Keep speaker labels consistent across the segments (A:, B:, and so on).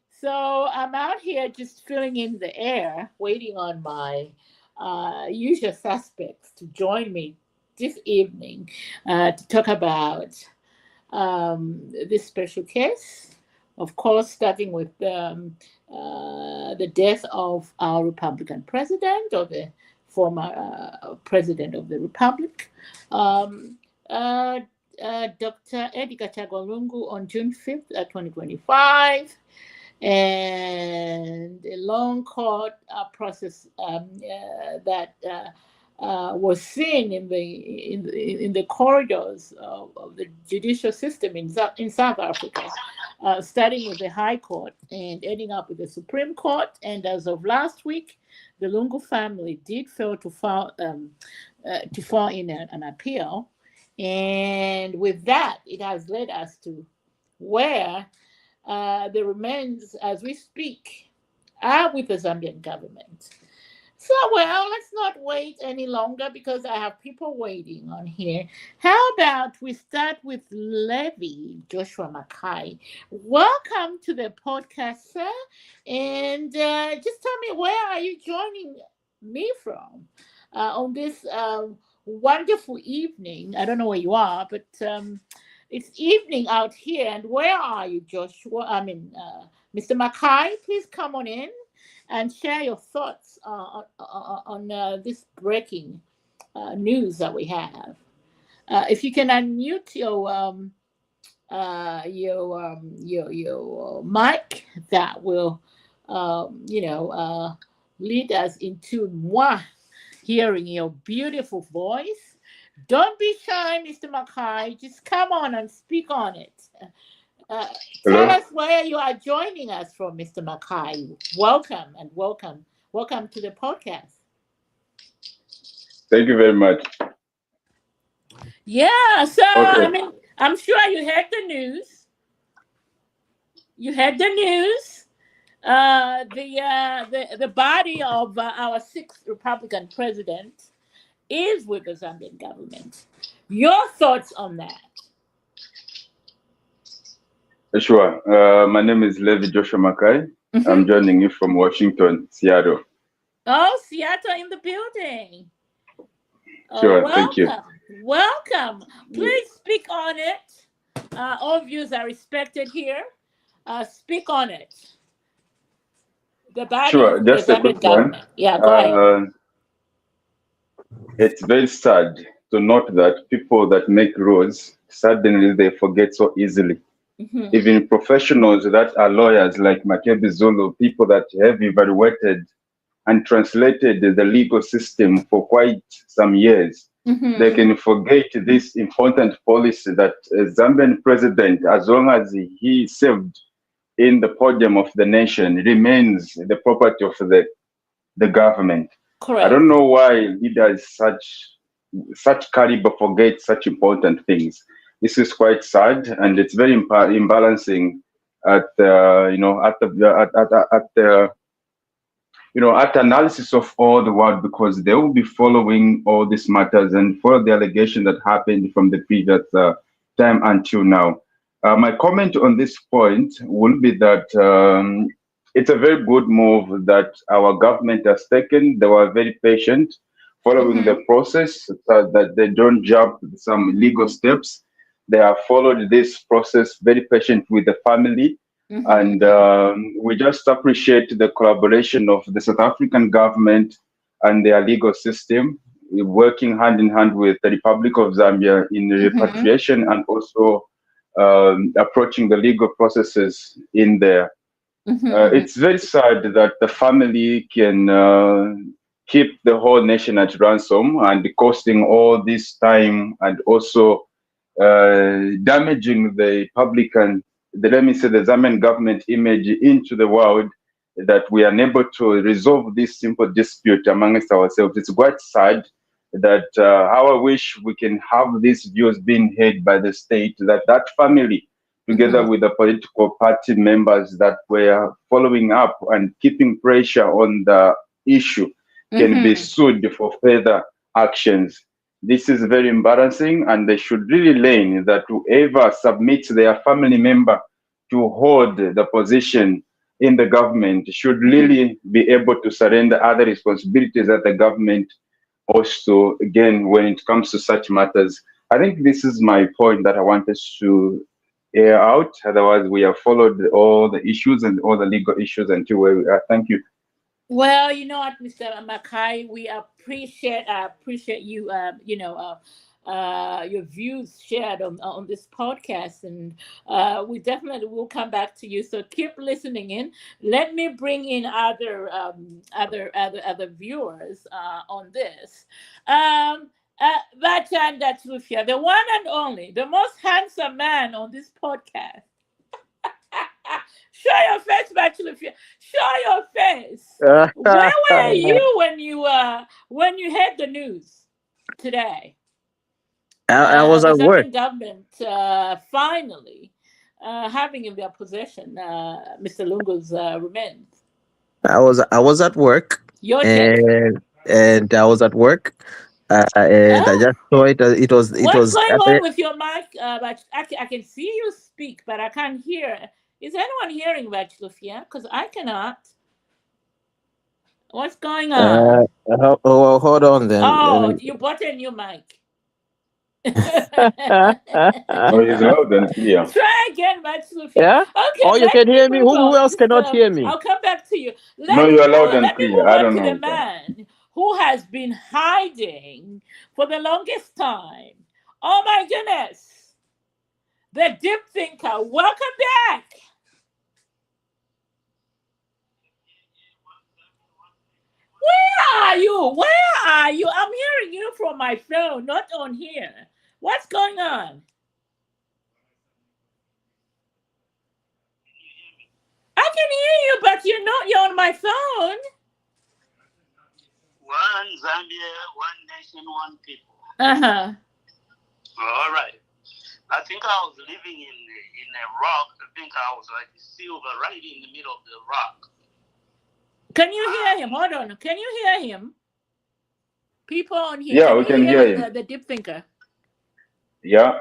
A: So I'm out here just filling in the air, waiting on my usual suspects to join me this evening to talk about this special case. Of course, starting with the death of our Republican president, or the former president of the Republic, um, uh, Dr. Edgar Chagwa on June 5th, 2025, and a long court process that was seen in the corridors of the judicial system in South Africa, starting with the High Court and ending up with the Supreme Court. And as of last week, the Lungu family did fail to file in an appeal, and with that, it has led us to where the remains, as we speak, are with the Zambian government. So, well, let's not wait any longer because I have people waiting on here. How about we start with Levi Joshua Mackay? Welcome to the podcast, sir. And just tell me, where are you joining me from on this wonderful evening? I don't know where you are, but it's evening out here. And where are you, Joshua? Mr. Mackay, please come on in and share your thoughts on this breaking news that we have. If you can unmute your mic, that will lead us into moi hearing your beautiful voice. Don't be shy, Mr. Mackay. Just come on and speak on it. Tell us where you are joining us from, Mr. Mackay. Welcome to the podcast.
B: Thank you very much.
A: Yeah, so okay. I'm sure you heard the news. The body of our sixth Republican president is with the Zambian government. Your thoughts on that?
B: Sure. My name is Levi Joshua Mackay. Mm-hmm. I'm joining you from Washington, Seattle.
A: Oh, Seattle in the building.
B: Sure, thank you.
A: Welcome. Please speak on it. All views are respected here. Speak on it. The body
B: sure, just a quick one.
A: Yeah, go ahead.
B: It's very sad to note that people that make rules, suddenly they forget so easily. Mm-hmm. Even professionals that are lawyers like Makebi Zulu, people that have evaluated and translated the legal system for quite some years, mm-hmm. they can forget this important policy that a Zambian president, as long as he served in the podium of the nation, remains the property of the government.
A: Correct.
B: I don't know why leaders such caliber forget such important things. This is quite sad, and it's very imbalancing at analysis of all the world, because they will be following all these matters and follow the allegation that happened from the previous time until now. My comment on this point will be that it's a very good move that our government has taken. They were very patient following mm-hmm. the process so that they don't jump some legal steps. They have followed this process very patient with the family. Mm-hmm. And we just appreciate the collaboration of the South African government and their legal system, working hand in hand with the Republic of Zambia in repatriation mm-hmm. and also approaching the legal processes in there. Mm-hmm. It's very sad that the family can keep the whole nation at ransom and costing all this time and also damaging the public and the Zambian government image into the world, that we are unable to resolve this simple dispute amongst ourselves. It's quite sad that how I wish we can have these views being heard by the state, that family, together mm-hmm. with the political party members that were following up and keeping pressure on the issue, can mm-hmm. be sued for further actions. This is very embarrassing, and they should really learn that whoever submits their family member to hold the position in the government should really be able to surrender other responsibilities that the government also, again, when it comes to such matters. I think this is my point that I wanted to air out. Otherwise, we have followed all the issues and all the legal issues until where we are. Thank you.
A: Well, you know what, Mr. Makai, we appreciate you, your views shared on this podcast, and we definitely will come back to you. So keep listening in. Let me bring in other viewers on this. Vachan Datlufia, the one and only, the most handsome man on this podcast. Show your face, Bachelorfia. Show your face. Where were you when you heard the news today?
C: I was at
A: the
C: work.
A: Zambian government finally having in their possession Mr. Lungu's remains.
C: I was at work.
A: Your turn.
C: And I was at work. And I just saw it.
A: What's going on with your mic? I can see you speak, but I can't hear. Is anyone hearing Bachelorfia? Because I cannot. What's going on?
C: Hold on then.
A: Oh, you bought a new mic.
B: Oh, he's loud and clear.
A: Try again, Bachelorfia.
C: Yeah?
A: Okay.
C: Oh, you can hear me? Who else cannot hear me?
A: I'll come back to you.
B: No, you are loud and clear. I don't know.
A: The man who has been hiding for the longest time. Oh my goodness. The deep thinker. Welcome back. Where are you? Where are you? I'm hearing you from my phone, not on here. What's going on? I can hear you, but you're on my phone.
D: One Zambia, one nation, one people.
A: Uh-huh.
D: All right. I think I was living in a rock. I think I was like silver right in the middle of the rock.
A: Can you hear him? Hold on. Can you hear him? People on here.
B: Yeah, we can hear him.
A: The deep thinker.
B: Yeah.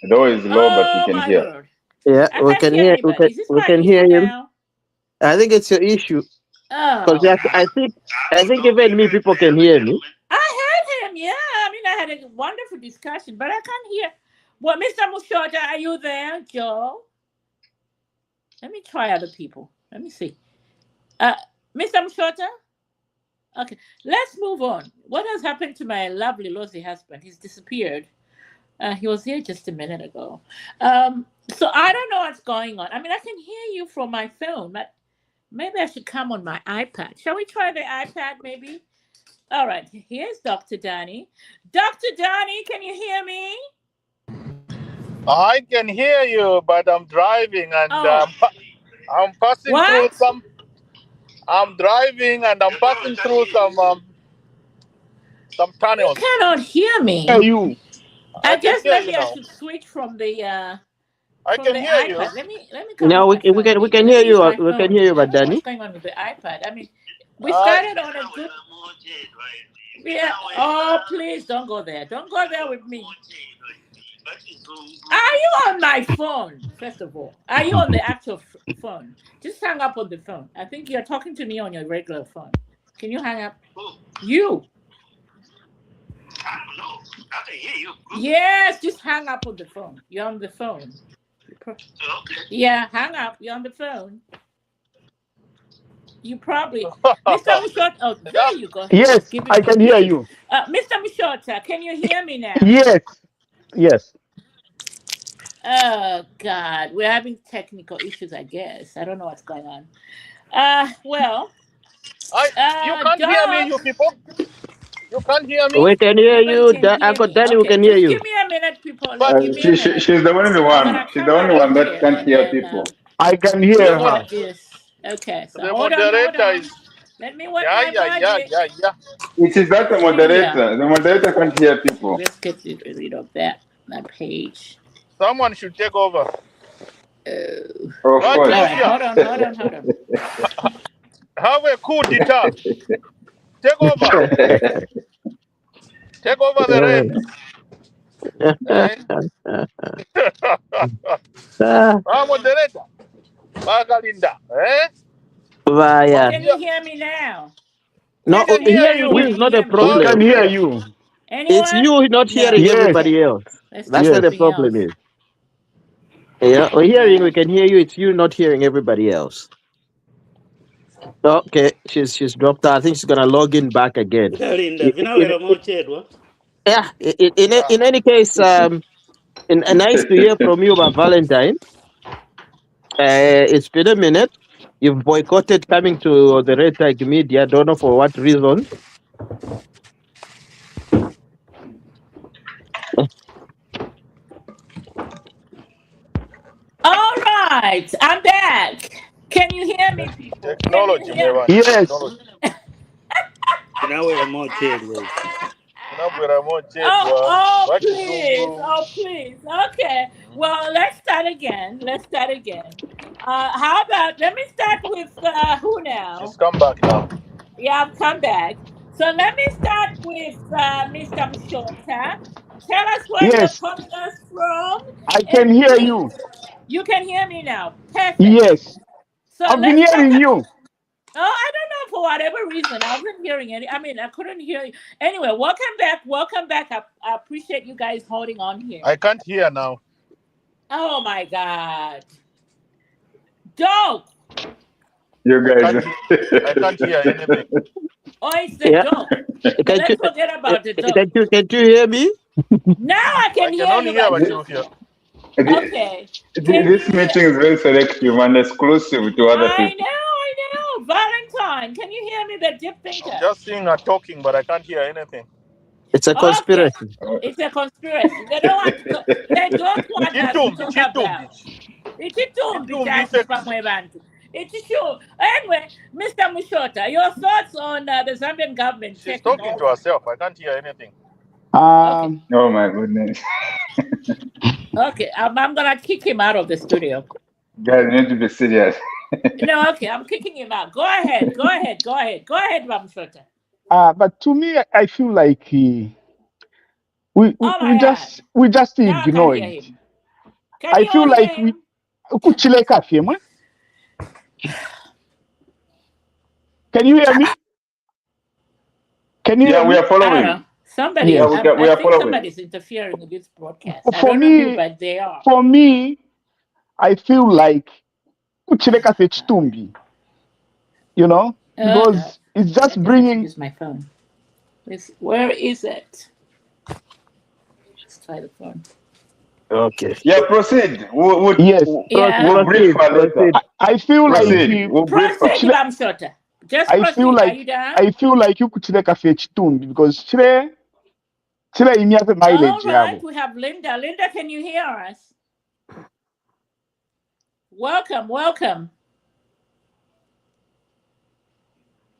B: Though it's low, but we can hear.
A: Lord.
C: Yeah, we can hear. We can hear him.
A: Now?
C: I think it's your issue. Because I think even me, people can hear me.
A: I heard him. Yeah, I mean, I had a wonderful discussion, but I can't hear. Well, Mr. Mushota, are you there, Joe? Let me try other people. Let me see. Mr. Mushota? Okay, let's move on. What has happened to my lovely Lozi husband? He's disappeared. He was here just a minute ago. So I don't know what's going on. I mean, I can hear you from my phone, but maybe I should come on my iPad. Shall we try the iPad, maybe? All right, here's Dr. Danny. Dr. Danny, can you hear me?
E: I can hear you, but I'm driving and I'm passing through some. I'm driving and I'm passing through some tunnels.
A: You cannot hear me.
E: Hear you.
A: I guess maybe I should switch from the.
E: I can hear
A: iPad.
E: you.
A: Let me come.
C: No, we can hear you. We can hear you, but Danny.
A: What's going on with the iPad? I mean, we started on a good. Yeah. Oh, please don't go there. Don't go there with me. Are you on my phone? First of all, are you on the actual phone? Just hang up on the phone. I think you're talking to me on your regular phone. Can you hang up? You.
D: I don't know. I can hear you.
A: Yes, just hang up on the phone. You're on the phone.
D: Okay.
A: Yeah, hang up. You're on the phone. You probably, Mr. Mushota. Oh, there you go.
E: Yes, I can hear you.
A: Mr. Mushota, can you hear me now?
E: Yes. Yes.
A: Oh God, we're having technical issues. I guess I don't know what's going on. Well,
E: you can't hear me, you people. You can't hear me.
C: We can hear you. Uncle Danny, we can hear you.
A: Give me a minute, people.
B: She's the only one. She's the only one that can't hear people.
E: I can hear her.
A: Okay, so
E: The
A: hold
E: moderator
A: on.
E: is.
A: Let me work my budget.
B: It is that the moderator.
A: Yeah.
B: The moderator can't hear people.
A: Let's get rid of that page.
E: Someone should take over.
B: Of course.
A: All right, hold on.
E: Have a coup d'etat. Take over. Take over the reins. Moderator. Magalinda.
A: Can you hear me now?
C: No,
E: We can hear
C: hearing
E: you.
C: you is not a
F: We
C: problem.
F: can hear you.
A: Anyone?
C: It's you not hearing
F: Yes.
C: everybody else.
A: Let's
C: That's where the problem is. Yeah, we're hearing, we can hear you. It's you not hearing everybody else. Okay, she's dropped out. I think she's gonna log in back again. Yeah. In any case, nice to hear from you about Valentine. It's been a minute. You've boycotted coming to the Red Tag Media. Don't know for what reason.
A: All right, I'm back. Can you hear me, people?
E: Technology,
F: Yes.
A: Oh, please. Oh, please. Okay. Well, let's start again. How about, let me start with who now?
E: She's come back now.
A: Yeah, I've come back. So let me start with Mr. Mshota. Tell us where you're calling us from.
F: I can hear you.
A: You can hear me now. Perfect.
F: Yes.
A: So
F: I've been hearing you.
A: Oh, I don't know, for whatever reason. I wasn't hearing any. I mean, I couldn't hear you. Anyway, welcome back. I appreciate you guys holding on here.
E: I can't hear now.
A: Oh, my God. Dope.
B: You guys.
E: I can't hear anything.
A: Oh, it's the dope. Let's forget about the dope.
C: Can you hear me?
A: Now I can hear you.
E: I can only hear what you hear.
A: Okay.
B: This meeting is very selective and exclusive to other people.
A: I know. Valentine, can you hear me, the deep thinker?
E: I'm just seeing her talking, but I can't hear anything.
C: It's a conspiracy.
A: Okay. It's a conspiracy. They don't want to, they don't want us to talk about. It's true. Anyway, Mr. Mshota, your thoughts on the Zambian government?
E: She's talking to herself. I can't hear anything.
B: Oh my goodness.
A: Okay, I'm gonna kick him out of the studio.
B: Guys, you need to be serious.
A: No, okay, I'm kicking him out. Go ahead, Mshota.
F: But to me, I feel like we just ignore it. I feel like we kuchileka fema. Can you hear me? Can you hear me?
B: We are following.
A: Somebody,
B: we are following.
A: Somebody's interfering with this broadcast. I don't know who, but they are.
F: For me, I feel like kuchileka fechitumbi. You know, because it's just bringing.
A: Use my phone. Where is it? Let's try the phone.
F: Okay.
B: Yeah, proceed. We'll
F: brief
B: later.
F: I feel
B: proceed.
F: like
A: proceed, Just
F: I
A: proceed.
F: feel like I feel like you could fechitumbi because chile imiape mileage.
A: All right, we have Linda. Linda, can you hear us? Welcome.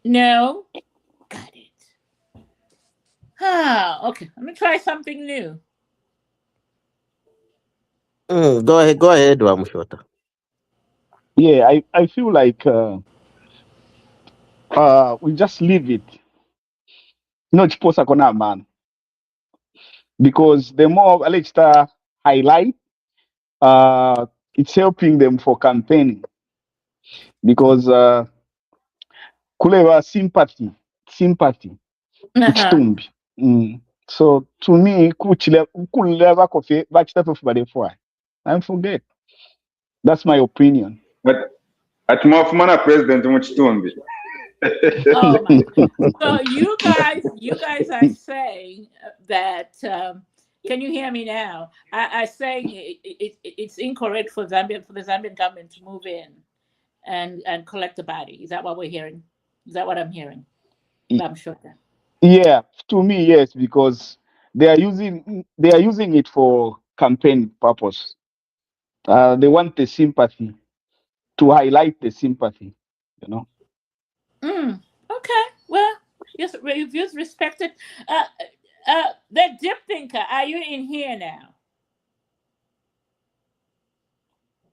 A: No? Got it. Okay. Let me try something new.
C: Go ahead, Mshota.
F: Yeah, I feel like we just leave it. No chiposa kona man. Because the more Alexa highlight, it's helping them for campaigning. Because kuleva sympathy. Kuchitumbi. So to me, kuleva kofe bachita for I forget. That's my opinion.
B: But at Mofumana President Muchitumbi.
A: Oh my! So you guys are saying that. Can you hear me now? I saying it's incorrect for the Zambian government to move in and collect the body. Is that what we're hearing? Is that what I'm hearing? I'm sure that.
F: Yeah, to me, yes, because they are using it for campaign purpose. They want the sympathy, to highlight the sympathy, you know.
A: Okay. Well, yes, you've respected. The deep thinker, are you in here now?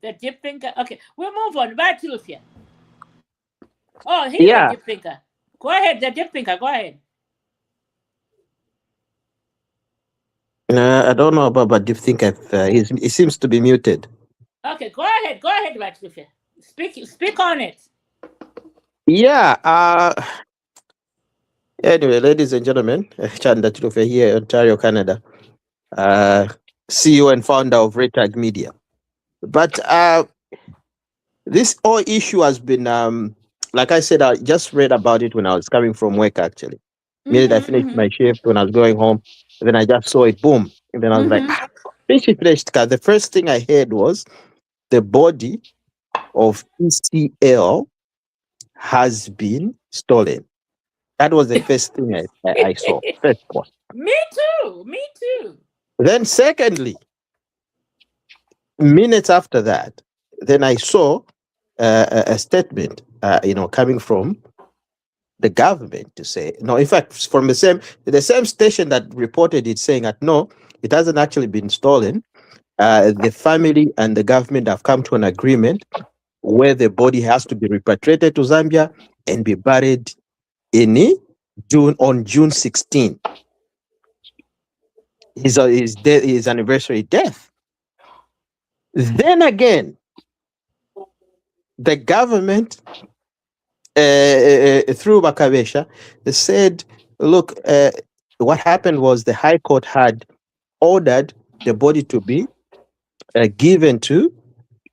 A: The deep thinker. Okay, we'll move on. Right, Lucia. Oh, he's the deep thinker. Go ahead, the deep thinker. Go ahead.
C: I don't know about, but do you think he seems to be muted?
A: Okay, go ahead, Ratliff. Speak on it.
C: Yeah. Anyway, ladies and gentlemen, Chanda Chilufe here, Ontario, Canada. CEO and founder of Retag Media. But this whole issue has been, like I said, I just read about it when I was coming from work, actually. Immediately I finished my shift when I was going home. And then I just saw it, boom. And then I was like, the first thing I heard was the body of ECL has been stolen. That was the first thing I saw. First one.
A: Me too.
C: Then secondly, minutes after that, then I saw a statement, coming from the government to say, no, in fact, from the same station that reported it, saying that no, it hasn't actually been stolen. The family and the government have come to an agreement where the body has to be repatriated to Zambia and be buried on June 16. His anniversary death. Then again, the government, through Bakabesha, they said, look, what happened was the High Court had ordered the body to be given to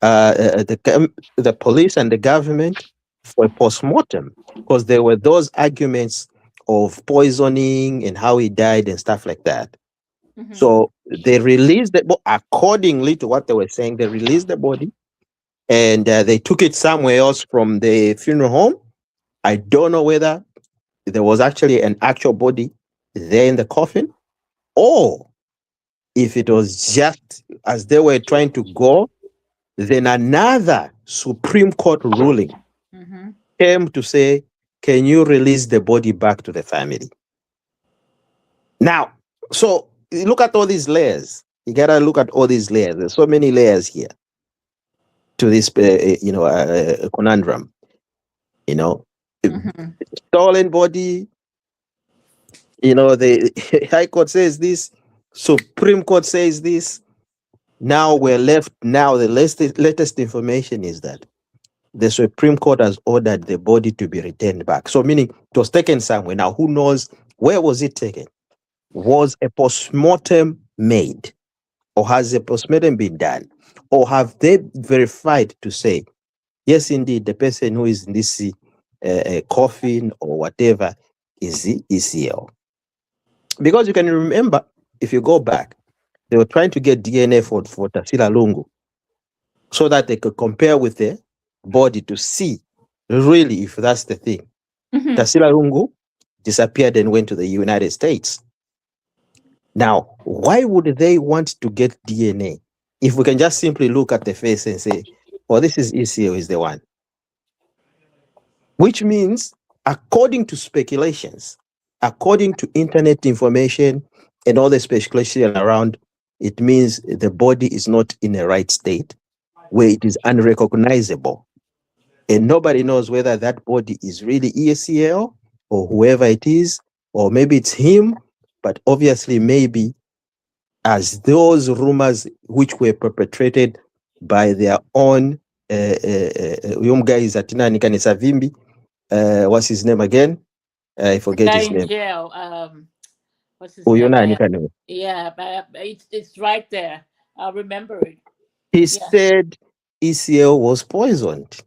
C: the police and the government for a post-mortem, because there were those arguments of poisoning and how he died and stuff like that. So they released accordingly to what they were saying, they released the body and they took it somewhere else from the funeral home. I don't know whether there was actually an actual body there in the coffin, or if it was just as they were trying to go, then another Supreme Court ruling came to say, can you release the body back to the family? Now, so look at all these layers. You gotta look at all these layers. There's so many layers here to this, conundrum. Stolen body. The High Court says this, Supreme Court says this. Now we're left. Now the latest information is that the Supreme Court has ordered the body to be returned back. So meaning it was taken somewhere. Now who knows where was it taken? Was a post-mortem made? Or has a post-mortem been done? Or have they verified to say, yes, indeed, the person who is in this coffin or whatever is the ECL? Because you can remember, if you go back, they were trying to get DNA for Tasila Lungu so that they could compare with the body to see really if that's the thing. Tasila Lungu disappeared and went to the United States. Now, why would they want to get DNA if we can just simply look at the face and say, oh, this is ECL is the one? Which means, according to speculations, according to internet information and all the speculation around, it means the body is not in the right state, where it is unrecognizable. And nobody knows whether that body is really ECL or whoever it is, or maybe it's him, but obviously maybe as those rumors which were perpetrated by their own guys at Savimbi, what's his name again? I forget his name.
A: Jail. What's his name? Yeah, it's right there. I remember it.
C: He said ECL was poisoned.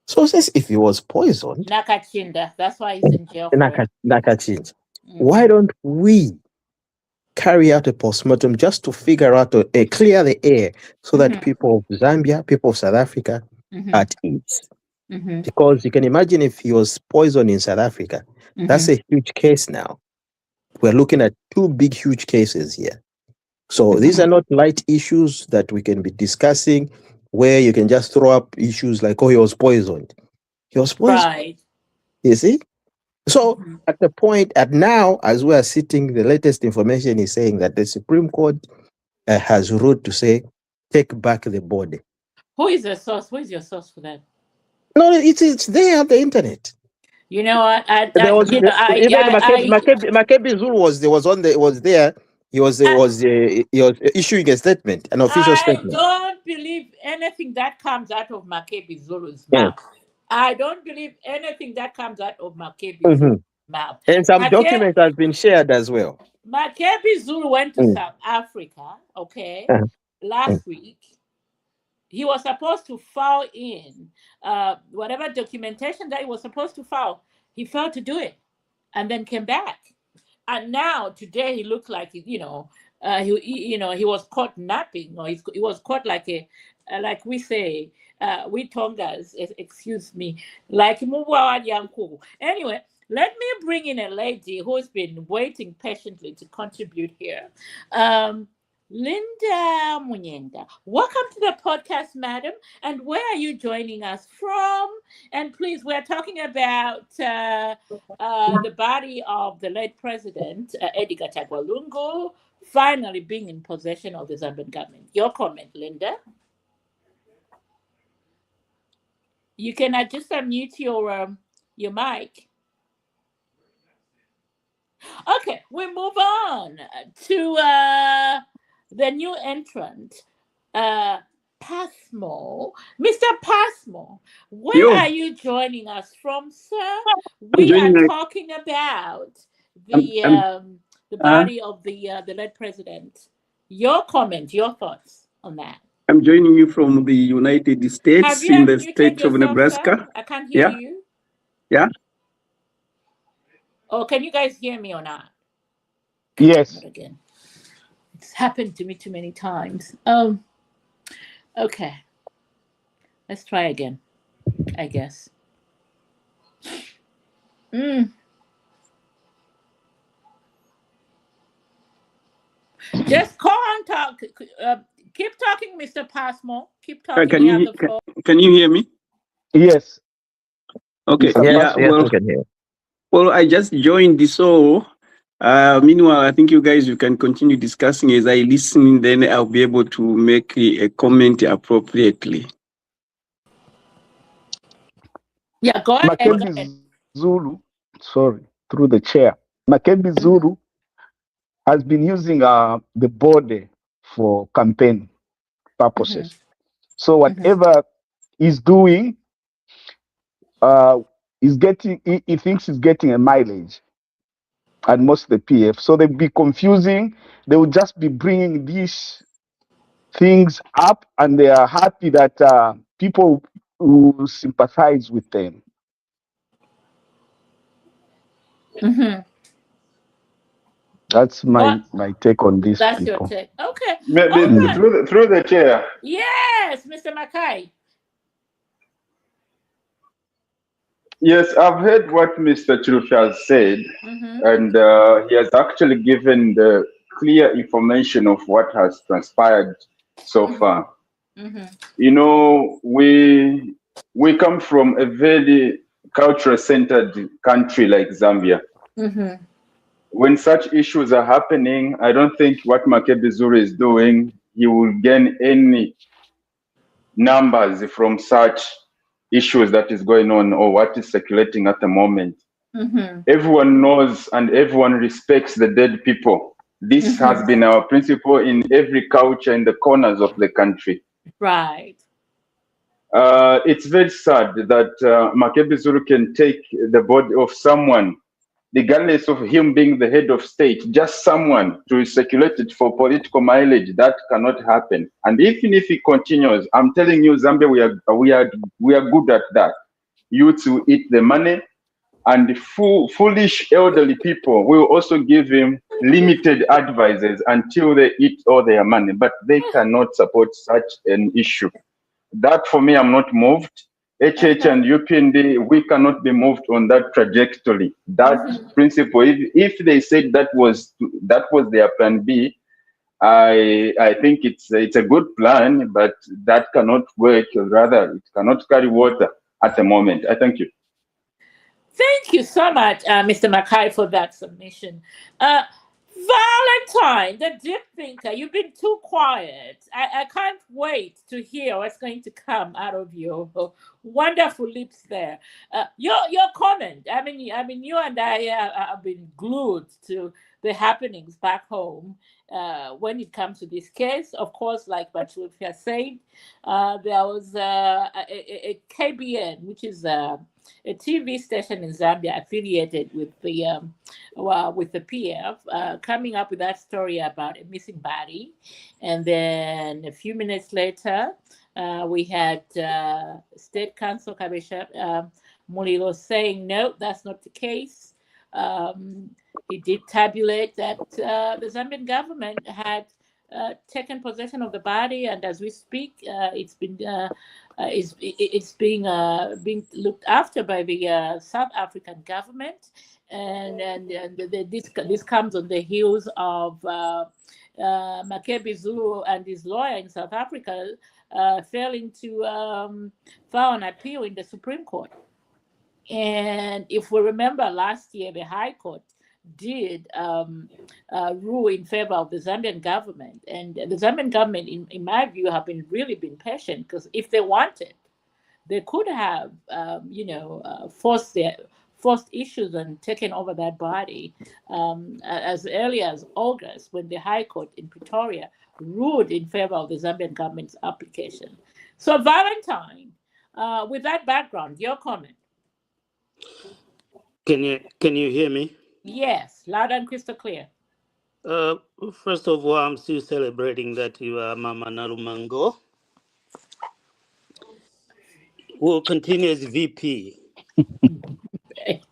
C: So since if he was poisoned,
A: Nakachinda, that's why he's in jail.
C: Nakachinda. Why don't we carry out a postmortem just to figure out clear the air so that people of Zambia, people of South Africa are at ease? Because you can imagine if he was poisoned in South Africa, that's a huge case now. We're looking at two big, huge cases here. So these are not light issues that we can be discussing where you can just throw up issues like, oh, he was poisoned. He was poisoned.
A: Right.
C: You see? So at the point, now, as we are sitting, the latest information is saying that the Supreme Court has ruled to say, take back the body.
A: Who is the source? Who is your source for that?
C: No, it's there on the internet.
A: You know what?
C: Makebi Zulu was there He was issuing a statement, an official statement.
A: I don't believe anything that comes out of Makebi Zulu's
C: Yeah.
A: mouth. I don't believe anything that comes out of Makebi Zulu's mouth.
C: And some documents have been shared as well.
A: Makebi Zulu went to South Africa, last week. He was supposed to file in whatever documentation that he was supposed to file. He failed to do it and then came back. And now today he looked like, he was caught napping, or he was caught like we say, we Tongas, excuse me, like Muwa Yanku. Anyway, let me bring in a lady who's been waiting patiently to contribute here. Linda Munyenga, welcome to the podcast, madam. And where are you joining us from? And please, we're talking about the body of the late president, Edgar Chagwa finally being in possession of the Zambian government. Your comment, Linda? You can just unmute your mic. Okay, we move on to the new entrant, Passmore. Mr. Passmore, where are you joining us from, sir? We are talking about the body of the late president. Your comment, your thoughts on that.
G: I'm joining you from the United States in the state of Nebraska.
A: Sir? I can't hear you.
G: Yeah.
A: Oh, can you guys hear me or not?
F: Yes.
A: Again. It's happened to me too many times. Okay. Let's try again, I guess. Just call and talk. Keep talking, Mr. Passmore. Keep talking.
G: Can you hear me?
F: Yes.
G: Okay.
C: Yeah,
G: well, well, I just joined this, so meanwhile, I think you can continue discussing as I listen, then I'll be able to make a comment appropriately.
A: Yeah, go ahead.
F: Makebi Zulu, through the chair. Makebi Zulu has been using the body for campaign purposes. So whatever he's doing, he thinks he's getting a mileage at most of the PF. So they'll be confusing. They will just be bringing these things up, and they are happy that people will sympathize with them. That's my take on this.
A: That's your take. Okay.
B: Maybe through the chair.
A: Yes, Mr. Mackay.
B: Yes, I've heard what Mr. Chirufya has said, and he has actually given the clear information of what has transpired so far. You know, we come from a very culture-centered country like Zambia. When such issues are happening, I don't think what Makebi Zulu is doing, he will gain any numbers from such issues that is going on or what is circulating at the moment. Everyone knows and everyone respects the dead people. This has been our principle in every culture in the corners of the country.
A: Right.
B: It's very sad that Makebi Zulu can take the body of someone, regardless of him being the head of state, just someone to circulate it for political mileage. That cannot happen. And even if he continues, I'm telling you, Zambia, we are good at that. Youths will eat the money, and the foolish elderly people will also give him limited advices until they eat all their money. But they cannot support such an issue. That, for me, I'm not moved. HH and UPND, we cannot be moved on that trajectory. That principle, if they said that was their plan B, I think it's a good plan, but that cannot work. Rather, it cannot carry water at the moment. I thank you.
A: Thank you so much, Mr. Mackay, for that submission. Valentine, the deep thinker, you've been too quiet. I can't wait to hear what's going to come out of your wonderful lips there. Your comment. I mean, you and I have been glued to the happenings back home when it comes to this case. Of course, like Batulfia said, there was a KBN, which is a TV station in Zambia affiliated with the PF, coming up with that story about a missing body, and then a few minutes later, we had State Council Kabesha Mulilo saying, no, that's not the case. He did tabulate that the Zambian government had taken possession of the body, and as we speak, it's being looked after by the South African government, and this comes on the heels of Makebi Zulu and his lawyer in South Africa failing to file an appeal in the Supreme Court. And if we remember last year, the High Court did rule in favor of the Zambian government. And the Zambian government, in my view, have really been patient, because if they wanted, they could have, forced issues and taken over that body as early as August, when the High Court in Pretoria ruled in favor of the Zambian government's application. So, Valentine, with that background, your comment.
H: Can you hear me?
A: Yes, loud and crystal clear.
H: First of all, I'm still celebrating that you are Mama Narumango. We'll continue as VP.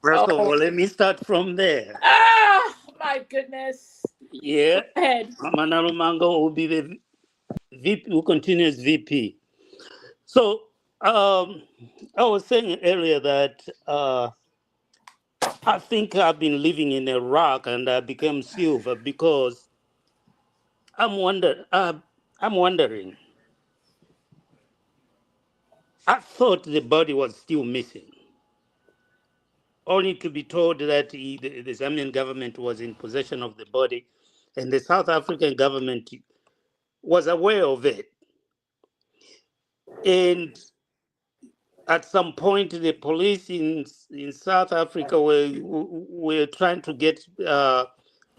H: First of all, let me start from there.
A: Ah, my goodness.
H: Yeah.
A: Go ahead.
H: Mama Narumango will be the VP, will continue as VP. So, I was saying earlier that I think I've been living in a rock and I became silver because I'm wondering. I thought the body was still missing, only to be told that the Zambian government was in possession of the body, and the South African government was aware of it. And at some point, the police in South Africa were trying to get to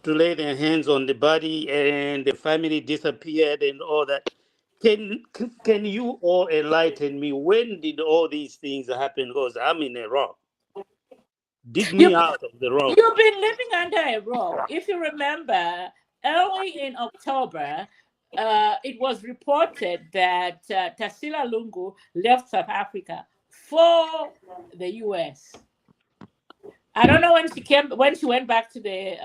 H: lay their hands on the body, and the family disappeared and all that. Can you all enlighten me? When did all these things happen? Because I'm in a rock. Dig me out of the rock.
A: You've been living under a rock. If you remember, early in October, it was reported that Tarsila Lungu left South Africa for the U.S. I don't know when she went back to the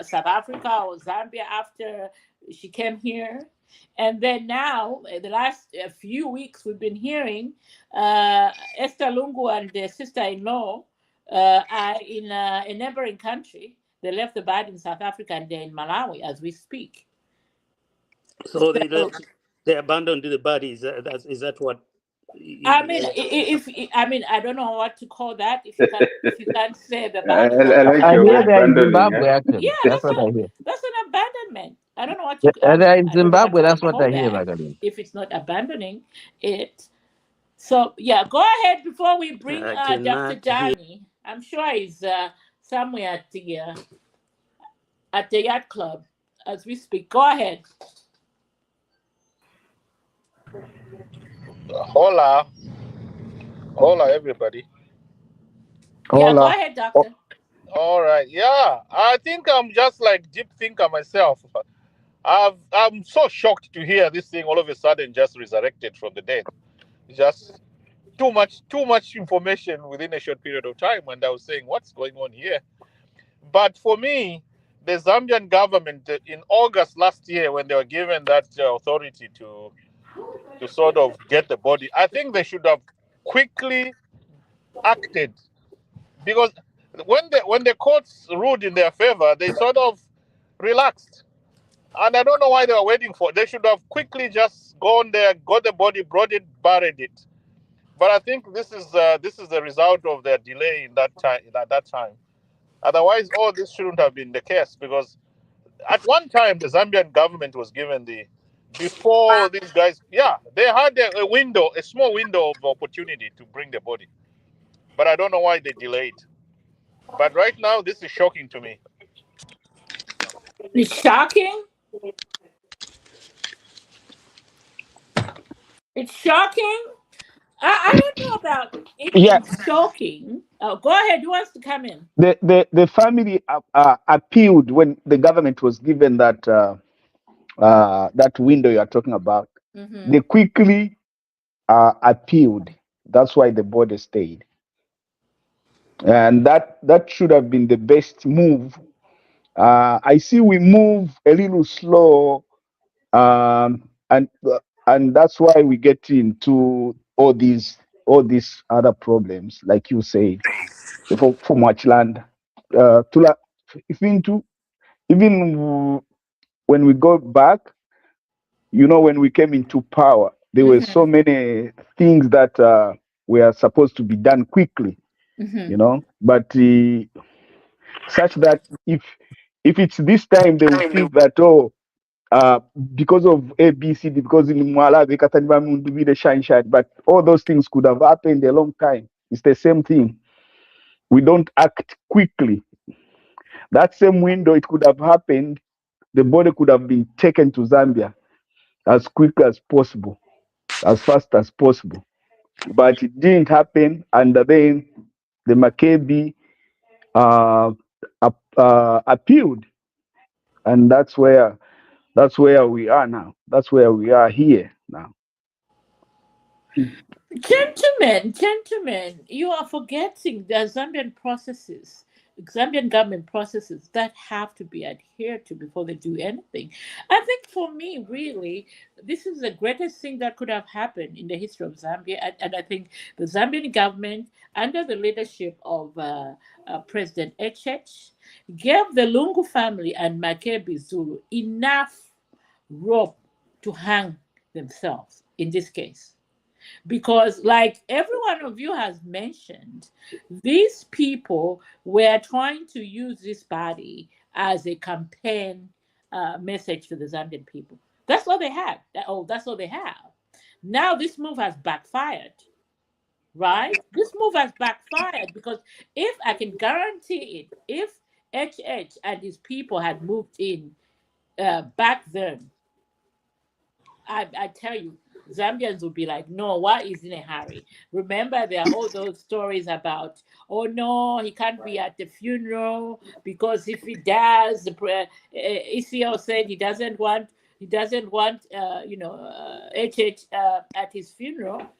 A: South Africa or Zambia after she came here. And then now, the last few weeks, we've been hearing Esther Lungu and their sister-in-law are in a neighboring country. They left the body in South Africa and they're in Malawi as we speak.
H: So they abandoned the body. Is that what?
A: I mean, I don't know what to call that. If you can't say the body.
C: I hear they're in Zimbabwe. Actually,
A: yeah,
C: that's what I hear.
A: That's an abandonment. I don't know what you.
C: They're in Zimbabwe. That's what I hear, Magdalene.
A: If it's not abandoning it. So yeah, go ahead before we bring Dr. Johnny. I'm sure he's somewhere at the yacht club as we speak. Go ahead.
E: Hola, everybody.
A: Hola. Yeah, go ahead, doctor.
E: All right. Yeah, I think I'm just like deep thinker myself. I'm so shocked to hear this thing all of a sudden just resurrected from the dead. Just too much information within a short period of time. And I was saying, what's going on here? But for me, the Zambian government in August last year, when they were given that authority to sort of get the body, I think they should have quickly acted, because when the courts ruled in their favor, they sort of relaxed. And I don't know why they were waiting for. They should have quickly just gone there, got the body, brought it, buried it. But I think this is the result of their delay in that time. At that time, otherwise, all this shouldn't have been the case, because at one time the Zambian government was given before these guys, they had a small window of opportunity to bring the body. But I don't know why they delayed. But right now, this is shocking to me.
A: It's shocking. It's shocking. I don't know about it
F: Yeah,
A: being shocking. Go ahead. Who wants to come in?
F: the family appealed when the government was given that window you are talking about.
A: Mm-hmm.
F: They quickly appealed. That's why the border stayed, and that should have been the best move. I see we move a little slow, and that's why we get into all these other problems, like you said, for much land. Even when we go back, when we came into power, there were so
A: Mm-hmm.
F: many things that were supposed to be done quickly,
A: Mm-hmm.
F: but such that if it's this time, they will think that, oh, uh, because of ABCD, because in Mwala, they can be the shine, but all those things could have happened a long time. It's the same thing. We don't act quickly. That same window, it could have happened. The body could have been taken to Zambia as quick as possible, as fast as possible. But it didn't happen, and then the Maccabi uh, appealed, and that's where we are now. That's where we are here now.
A: Gentlemen, you are forgetting the Zambian government processes that have to be adhered to before they do anything. I think for me, really, this is the greatest thing that could have happened in the history of Zambia. And I think the Zambian government, under the leadership of President ECL, gave the Lungu family and Makebi Zulu enough rope to hang themselves in this case, because like every one of you has mentioned, these people were trying to use this body as a campaign message to the Zambian people. That's all they have. That's all they have. Now this move has backfired, right? This move has backfired because if I can guarantee it, if HH and his people had moved in back then, I tell you, Zambians will be like, no, why is in a hurry? Remember, there are all those stories about, oh no, he can't be at the funeral because if he does, ECL said he doesn't want HH at his funeral,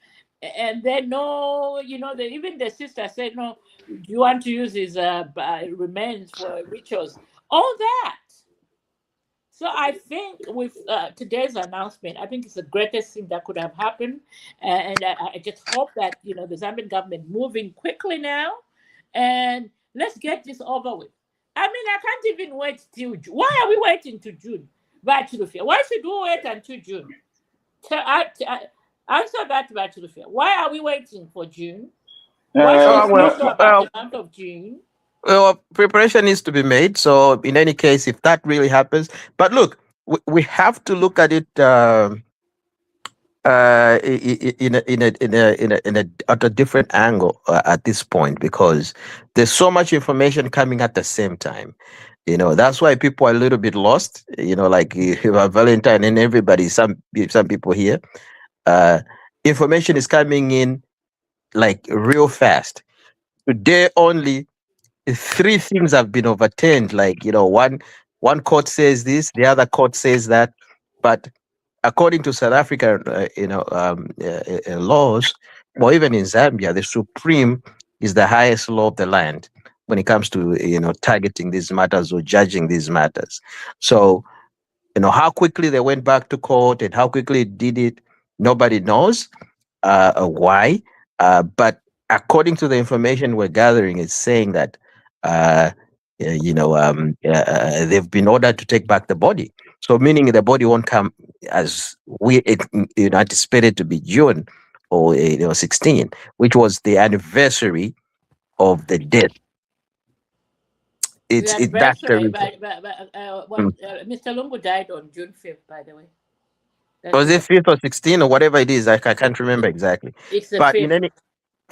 A: and then no, even the sister said no. Do you want to use his remains for rituals? All that. So I think with today's announcement, I think it's the greatest thing that could have happened, and I just hope that the Zambian government moving quickly now, and let's get this over with. I mean, I can't even wait till June. Why are we waiting to June? Bachelorfia. Why should we wait until June? Answer that, Bachelorfia. Why are we waiting for June? Why should we
C: Well,
A: not know about the month of June?
C: preparation needs to be made. So in any case, if that really happens, but look, we have to look at it at a different angle at this point, because there's so much information coming at the same time. That's why people are a little bit lost. Like you have Valentine and everybody. Some people here, information is coming in like real fast. Today only, three things have been overturned. Like one court says this, the other court says that, but according to South African laws, or even in Zambia, the supreme is the highest law of the land when it comes to targeting these matters or judging these matters. So how quickly they went back to court and how quickly it did it, nobody knows why. But according to the information we're gathering, it's saying that they've been ordered to take back the body. So meaning the body won't come as we anticipated to be June or 16, which was the anniversary of the death.
A: The
C: That's the
A: anniversary,
C: reason.
A: Mr. Lungu died on June 5th, by the way.
C: Was it 5th or 16 or whatever it is? I can't remember exactly.
A: It's the
C: But
A: 5th.
C: in any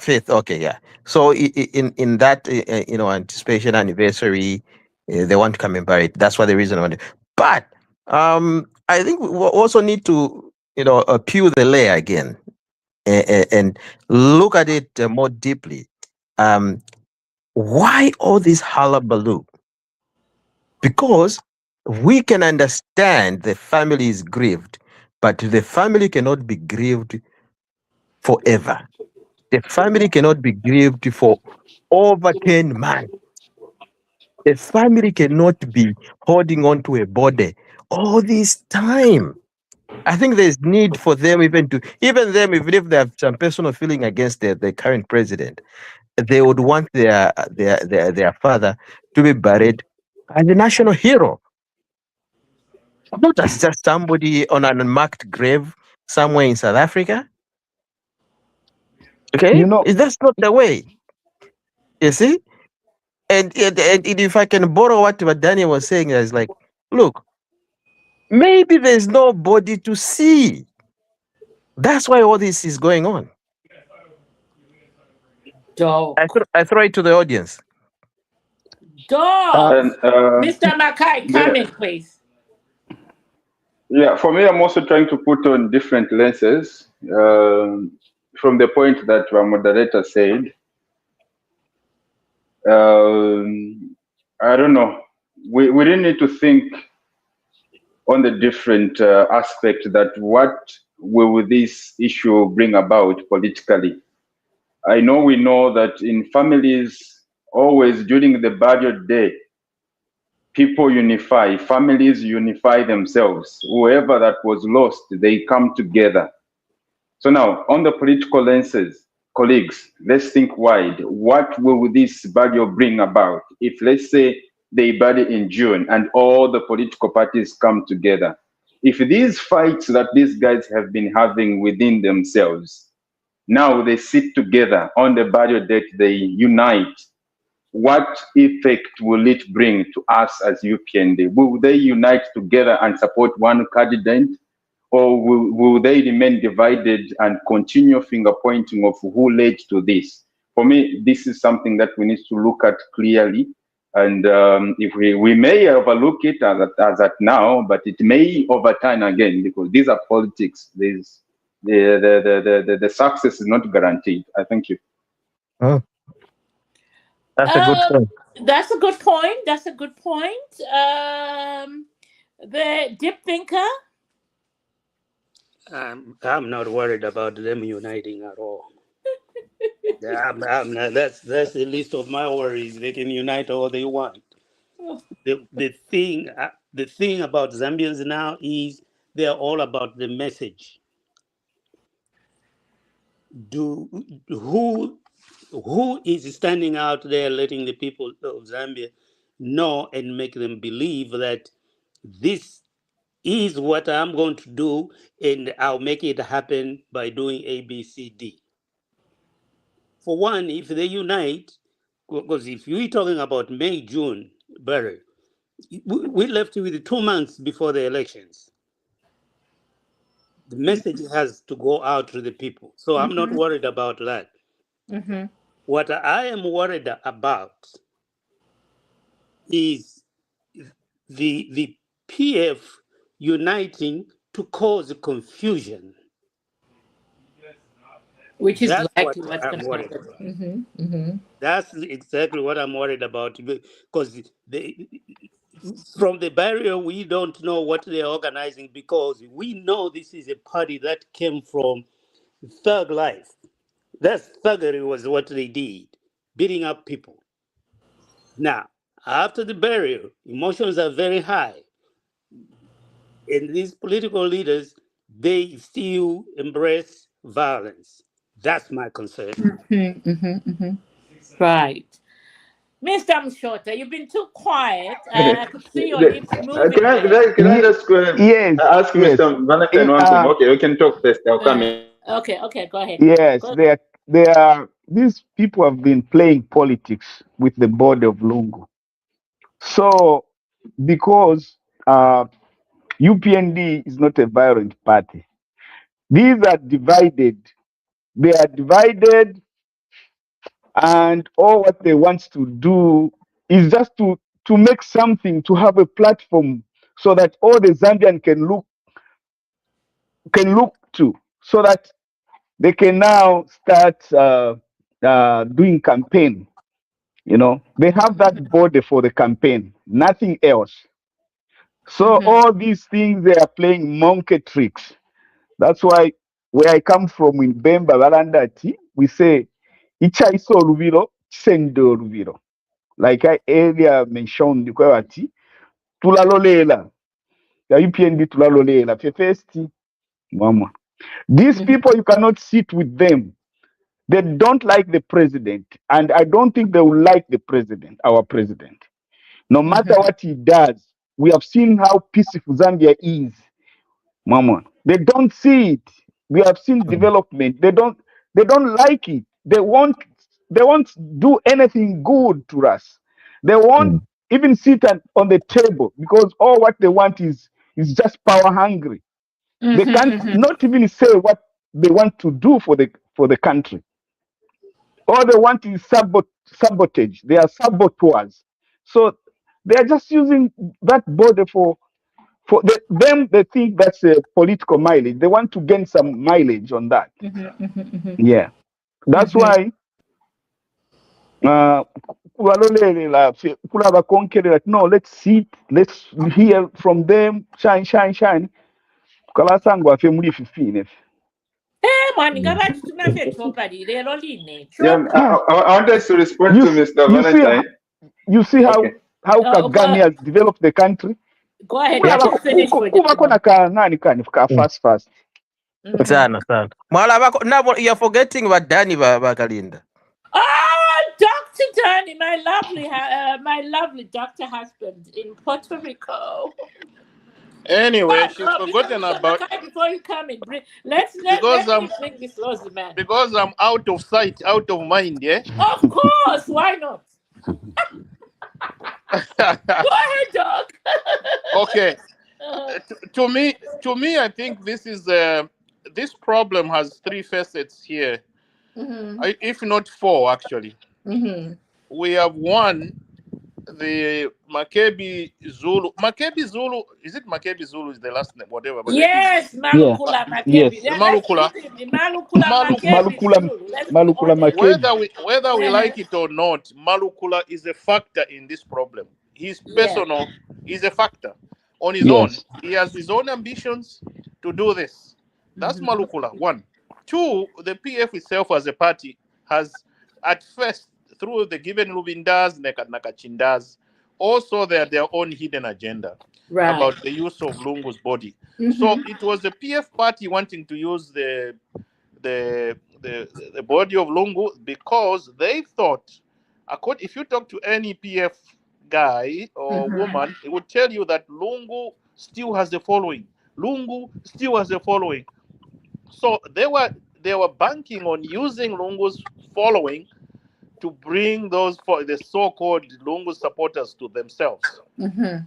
C: 5th, okay, yeah. So in that anticipation anniversary, They want to come and bury it. That's why the reason I want to. But I think we also need to, peel the layer again and look at it more deeply. Why all this hullabaloo? Because we can understand the family is grieved, but the family cannot be grieved forever. The family cannot be grieved for over 10 months. A family cannot be holding on to a body all this time. I think there's need for them even if they have some personal feeling against the current president, they would want their father to be buried as a national hero, not as just somebody on an unmarked grave somewhere in South Africa. Okay,
F: You know,
C: that's not the way. You see, and if I can borrow what Daniel was saying, is like, look, maybe there's nobody to see. That's why all this is going on.
A: Dog.
C: I throw it to the audience.
A: Dog.
B: And
A: Mr. Mackay, comment, please.
B: yeah, for me, I'm also trying to put on different lenses from the point that our moderator said. I don't know. We really need to think on the different aspect that what will this issue bring about politically. We know that in families, always during the budget day, people unify, families unify themselves. Whoever that was lost, they come together. So now, on the political lenses, colleagues, let's think wide. What will this budget bring about if, let's say, they budget in June and all the political parties come together? If these fights that these guys have been having within themselves, now they sit together on the budget date, they unite, what effect will it bring to us as UPND? Will they unite together and support one candidate, or will they remain divided and continue finger pointing of who led to this? For me, this is something that we need to look at clearly. And if we may overlook it as at now, but it may overturn again, because these are politics. The success is not guaranteed. I thank you.
C: Oh, that's a good point.
A: That's a good point. That's a good point. The deep thinker.
H: I'm not worried about them uniting at all. I'm not, that's the least of my worries. They can unite all they want. The thing about Zambians now is they're all about the message. Who is standing out there letting the people of Zambia know and make them believe that this is what I'm going to do and I'll make it happen by doing A, B, C, D. For one, if they unite, because if you're talking about May, June, Barry, we left with 2 months before the elections. The message has to go out to the people. So I'm not worried about that.
A: Mm-hmm.
H: What I am worried about is the PF uniting to cause confusion.
A: Which is
H: That's what
A: likely what's
H: I'm
A: going to
H: worried
A: happen.
H: about.
A: Mm-hmm. Mm-hmm.
H: That's exactly what I'm worried about, because from the barrier we don't know what they're organizing, because we know this is a party that came from thug life. That thuggery was what they did, beating up people. Now, after the burial, emotions are very high. And these political leaders, they still embrace violence. That's my concern.
A: Mm-hmm. Mm-hmm. Mm-hmm. Right. Mr. Mshota, you've been too quiet. I could see your lips moving.
B: Can I just
F: yes,
B: ask
F: yes.
B: Mr. Vanathan one thing? Okay, we can talk first. I'll come in.
A: Okay, go ahead.
F: Yes,
A: Go
F: they are. These people have been playing politics with the body of Lungu. So, because UPND is not a violent party, these are divided. They are divided, and all what they want to do is just to to make something, to have a platform so that all the Zambian can look to, so that they can now start doing campaign. You know, they have that body for the campaign, nothing else. So all these things, they are playing monkey tricks. That's why where I come from in Bemba Balandati, we say ichaiso oluviro chisendo oluviro. Like I earlier mentioned, ati tulalolela ya UPND tulalolela fefesti mama. These people, you cannot sit with them. They don't like the president, and I don't think they will like the president, our president. No matter what he does, we have seen how peaceful Zambia is. Mama, they don't see it. We have seen development. They don't like it. They won't do anything good to us. They won't even sit on the table, because all what they want is just power hungry. They can't not even say what they want to do for the country. All they want is sabotage. They are saboteurs. So they are just using that body for them. They think that's a political mileage. They want to gain some mileage on that. Yeah, that's why no, let's see, let's hear from them. Shine. Kalasangwa fe muri 15.
B: Yeah, I wanted to respond to Mr. Valentine.
F: You see how
B: Okay.
F: Kagame has developed the country.
A: Go ahead. Let you finish for
F: fast.
C: Sana. Mwala bako nabo you're forgetting about Dani Bakalinda.
A: Dr. Danny, my lovely doctor husband in Puerto Rico.
E: Anyway, she's forgotten about.
A: Before you come in, let's bring this lousy man.
E: Because I'm out of sight, out of mind, yeah.
A: Of course, why not? Go ahead, Doc.
E: Okay. To me, I think this problem has three facets here, if not four, actually. We have one, the Makebi Zulu. Makebi Zulu, is it Makebi Zulu is the last name, whatever? But
A: yes, Malukula Makebi.
F: Yes.
A: Malukula Makebi.
E: Whether we like it or not, Malukula is a factor in this problem. His personal is a factor on his own. He has his own ambitions to do this. That's Malukula, one. Two, the PF itself as a party has, at first, through the given Lubindas, Nakachindas, also they have their own hidden agenda about the use of Lungu's body. So it was the PF party wanting to use the body of Lungu because they thought, if you talk to any PF guy or woman, it would tell you that Lungu still has the following. Lungu still has the following. So they were banking on using Lungu's following to bring the so-called Lungu supporters to themselves.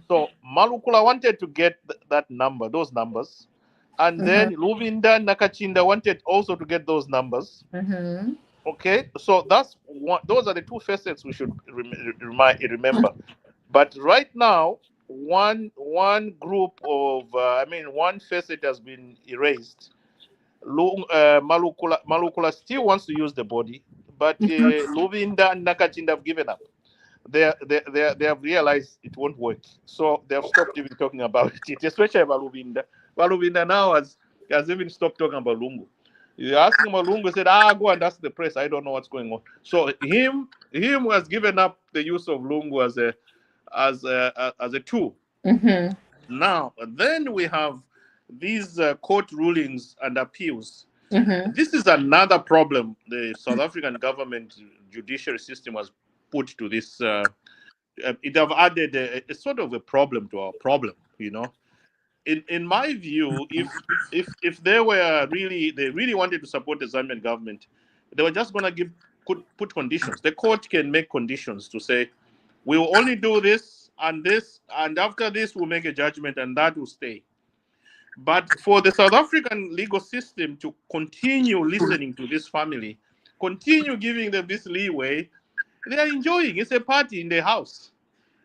E: So Malukula wanted to get those numbers, and then Luvinda Nakachinda wanted also to get those numbers. Okay, so those are the two facets we should remember. But right now, one group of one facet has been erased. Malukula still wants to use the body, but Luvinda and Nakachinda have given up. They have realized it won't work, so they have stopped even talking about it, especially about Luvinda. Luvinda now has even stopped talking about Lungu. You ask him about Lungu, said, go and ask the press. I don't know what's going on. So him has given up the use of Lungu as a tool. Now, then we have these court rulings and appeals. This is another problem the South African government judiciary system has put to this. It have added a sort of a problem to our problem, you know. In my view, if they really wanted to support the Zambian government, they were just going to put conditions. The court can make conditions to say, we will only do this, and after this we'll make a judgment, and that will stay. But for the South African legal system to continue listening to this family, continue giving them this leeway, they are enjoying. It's a party in the house.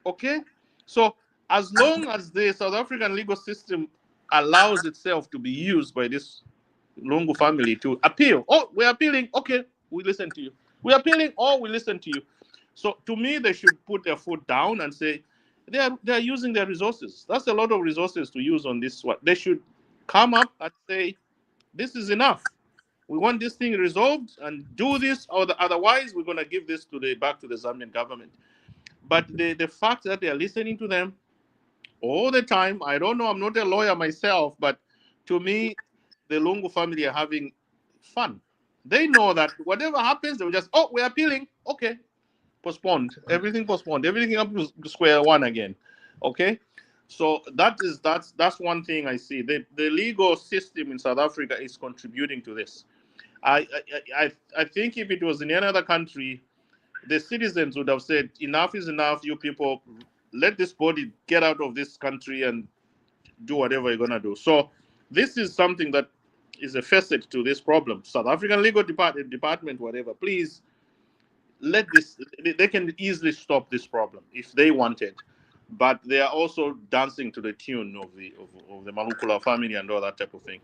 E: Okay? So as long as the South African legal system allows itself to be used by this Lungu family to appeal. Oh, we're appealing. Okay, we listen to you. We're appealing. Oh, we listen to you. So to me, they should put their foot down and say they are using their resources. That's a lot of resources to use on this one. They should come up and say, this is enough. We want this thing resolved and do this, or otherwise we're going to give this back to the Zambian government. But the fact that they are listening to them all the time, I don't know, I'm not a lawyer myself, but to me, the Lungu family are having fun. They know that whatever happens, they will just, oh, we're appealing. Okay, postponed. Everything postponed. Everything up to square one again. Okay, so that's one thing I see. The legal system in South Africa is contributing to this. I think if it was in any other country, the citizens would have said, enough is enough. You people, let this body get out of this country and do whatever you're gonna do. So this is something that is a facet to this problem. South African legal department, whatever, please let this. They can easily stop this problem if they wanted, but they are also dancing to the tune of the Malukula family and all that type of thing.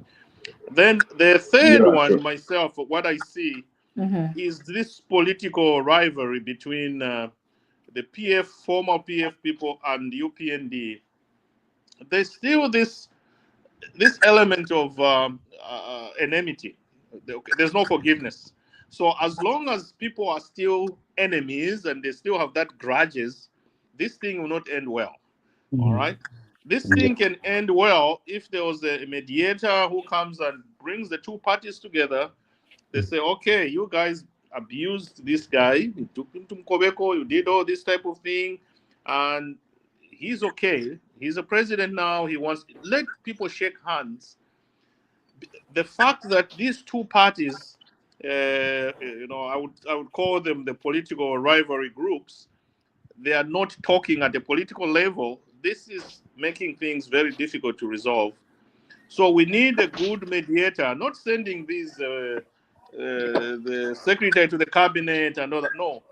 E: Then the third one, myself, what I see is this political rivalry between the PF, former PF people and UPND. There's still this element of enmity. There's no forgiveness. So as long as people are still enemies and they still have that grudges, this thing will not end well. All right. This thing can end well if there was a mediator who comes and brings the two parties together. They say, okay, you guys abused this guy, you took him to Mkobeko, you did all this type of thing, and he's okay. He's a president now. He wants, let people shake hands. The fact that these two parties, I would call them the political rivalry groups, they are not talking at the political level. This is making things very difficult to resolve. So we need a good mediator, not sending these the secretary to the cabinet and all that. No,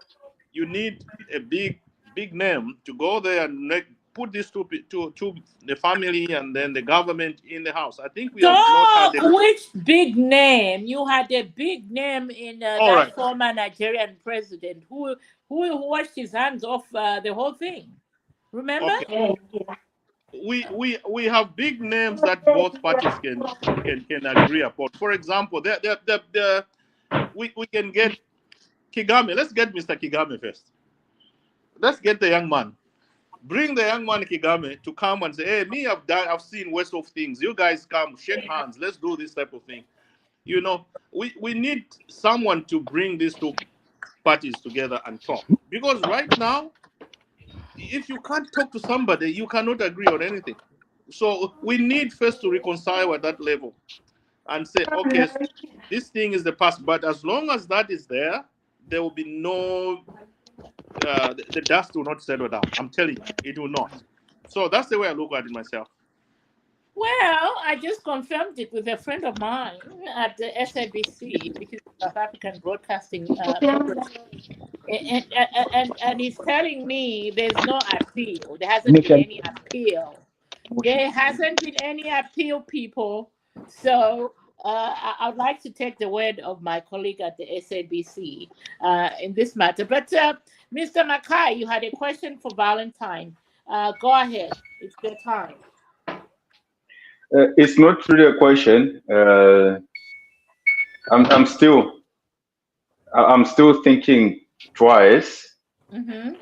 E: you need a big name to go there and put these two the family and then the government in the house. I think we have not had
A: which big name? You had a big name in that former Nigerian president who washed his hands off the whole thing. Remember?
E: Okay. We have big names that both parties can agree upon. For example, we can get Kigame. Let's get Mr. Kigame first. Let's get the young man. Bring the young man Kigame to come and say, hey, I've seen worst of things. You guys come, shake hands. Let's do this type of thing. You know, we need someone to bring these two parties together and talk. Because right now, if you can't talk to somebody, you cannot agree on anything. So we need first to reconcile at that level and say, okay, this thing is the past. But as long as that is there, there will be no, the dust will not settle down. I'm telling you, it will not. So that's the way I look at it myself.
A: Well, I just confirmed it with a friend of mine at the SABC, which is South African Broadcasting and he's telling me there's no appeal. There hasn't been any appeal. There hasn't been any appeal, people. So I would like to take the word of my colleague at the SABC in this matter. But Mr. Mackay, you had a question for Valentine. Go ahead. It's your time.
B: It's not really a question. I'm still thinking twice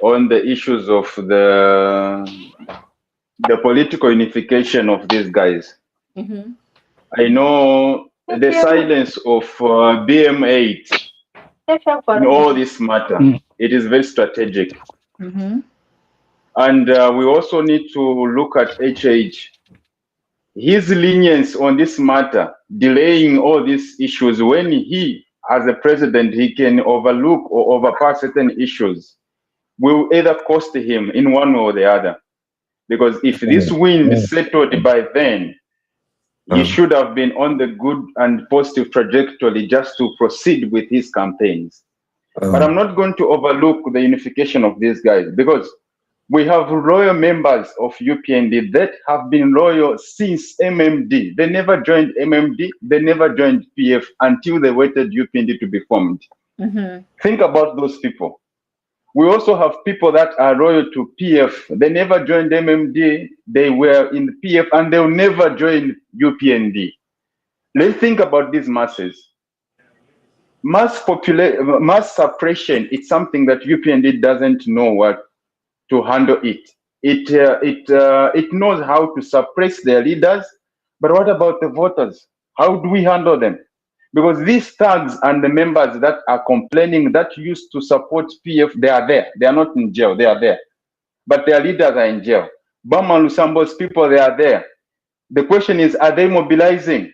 B: on the issues of the political unification of these guys. I know the silence of BM8 in all this matter. It is very strategic. And we also need to look at HH. His lenience on this matter, delaying all these issues when he, as a president, he can overlook or overpass certain issues, will either cost him in one way or the other. Because if this wind is settled by then, he should have been on the good and positive trajectory just to proceed with his campaigns. But I'm not going to overlook the unification of these guys, because We have loyal members of UPND that have been loyal since MMD. They never joined MMD, they never joined PF until they waited UPND to be formed. Think about those people. We also have people that are loyal to PF. They never joined MMD, they were in PF, and they'll never join UPND. Let's think about these masses. Mass suppression, it's something that UPND doesn't know what to handle it. It knows how to suppress their leaders, but what about the voters? How do we handle them? Because these thugs and the members that are complaining that used to support PF, they are there. They are not in jail, they are there. But their leaders are in jail. Bama Lusambo's people, they are there. The question is, are they mobilizing?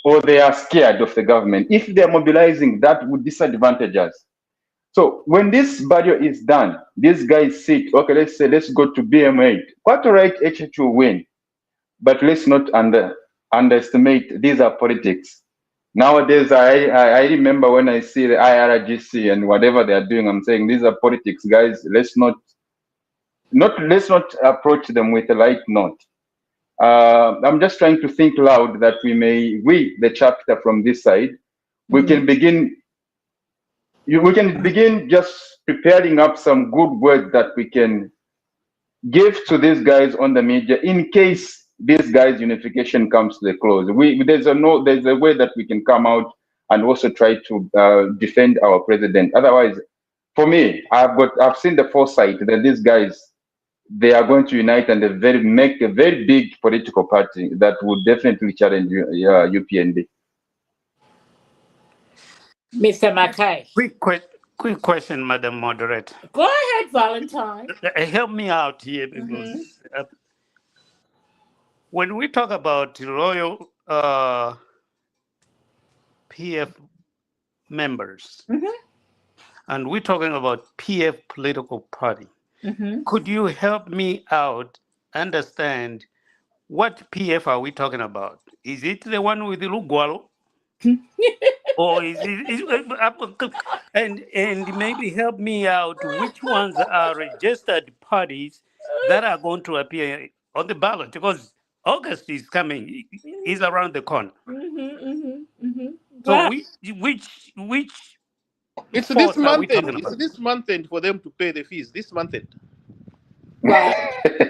B: Or they are scared of the government? If they are mobilizing, that would disadvantage us. So when this barrier is done, these guys sit, okay, let's say, let's go to BM8. Quite all right, HH will win. But let's not underestimate, these are politics. Nowadays, I remember when I see the IRGC and whatever they are doing, I'm saying, these are politics, guys. Let's not approach them with a light note. I'm just trying to think loud that we, the chapter from this side, we can begin just preparing up some good words that we can give to these guys on the media in case this guys' unification comes to the close. There's a way that we can come out and also try to defend our president. Otherwise, for me, I've seen the foresight that these guys, they are going to unite and make a very big political party that would definitely challenge UPND.
A: Mr. Mackay.
H: Quick question, Madam Moderator.
A: Go ahead, Valentine.
H: Help me out here, because when we talk about loyal PF members, and we're talking about PF political party, could you help me out understand what PF are we talking about? Is it the one with the Lugwalo? Or is it and maybe help me out, which ones are registered parties that are going to appear on the ballot? Because August is coming, is around the corner. So which
E: It's
H: force
E: this
H: are we
E: month
H: talking
E: end. It's
H: about?
E: this month end for them to pay the fees. This month end.
A: Right.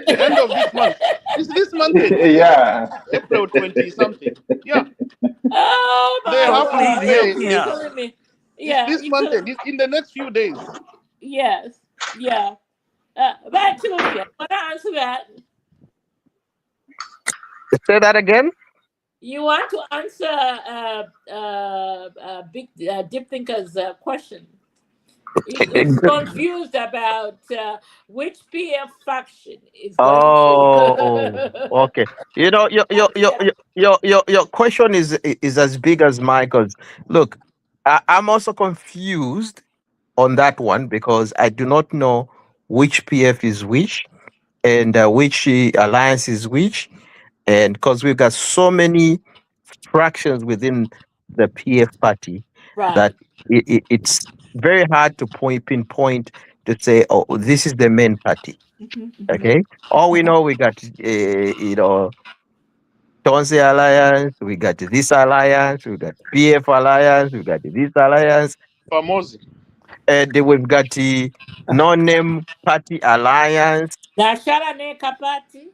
E: End of this month. It's this month end.
B: Yeah.
E: April 20 something. Yeah.
A: Oh my
E: They have
A: God.
E: to
H: Please help
E: pay.
H: me
A: You're
H: out.
A: killing me. Yeah.
E: This month end. It's in the next few days.
A: Yes. Yeah. Back to Lucia. Want to answer that?
C: Say that again.
A: You want to answer Big Deep Thinker's question? He's confused about which PF faction is going
C: Oh, okay. You know, your question is as big as mine. Because look, I'm also confused on that one, because I do not know which PF is which, and which alliance is which, and because we've got so many fractions within the PF party that it's very hard to pinpoint to say, oh, this is the main party. Okay, all we know, we got Tonse Alliance, we got this alliance, we got PF Alliance, we got this alliance,
E: Famosi.
C: and then we've got the non-name party alliance.
A: Dashara Neka Party.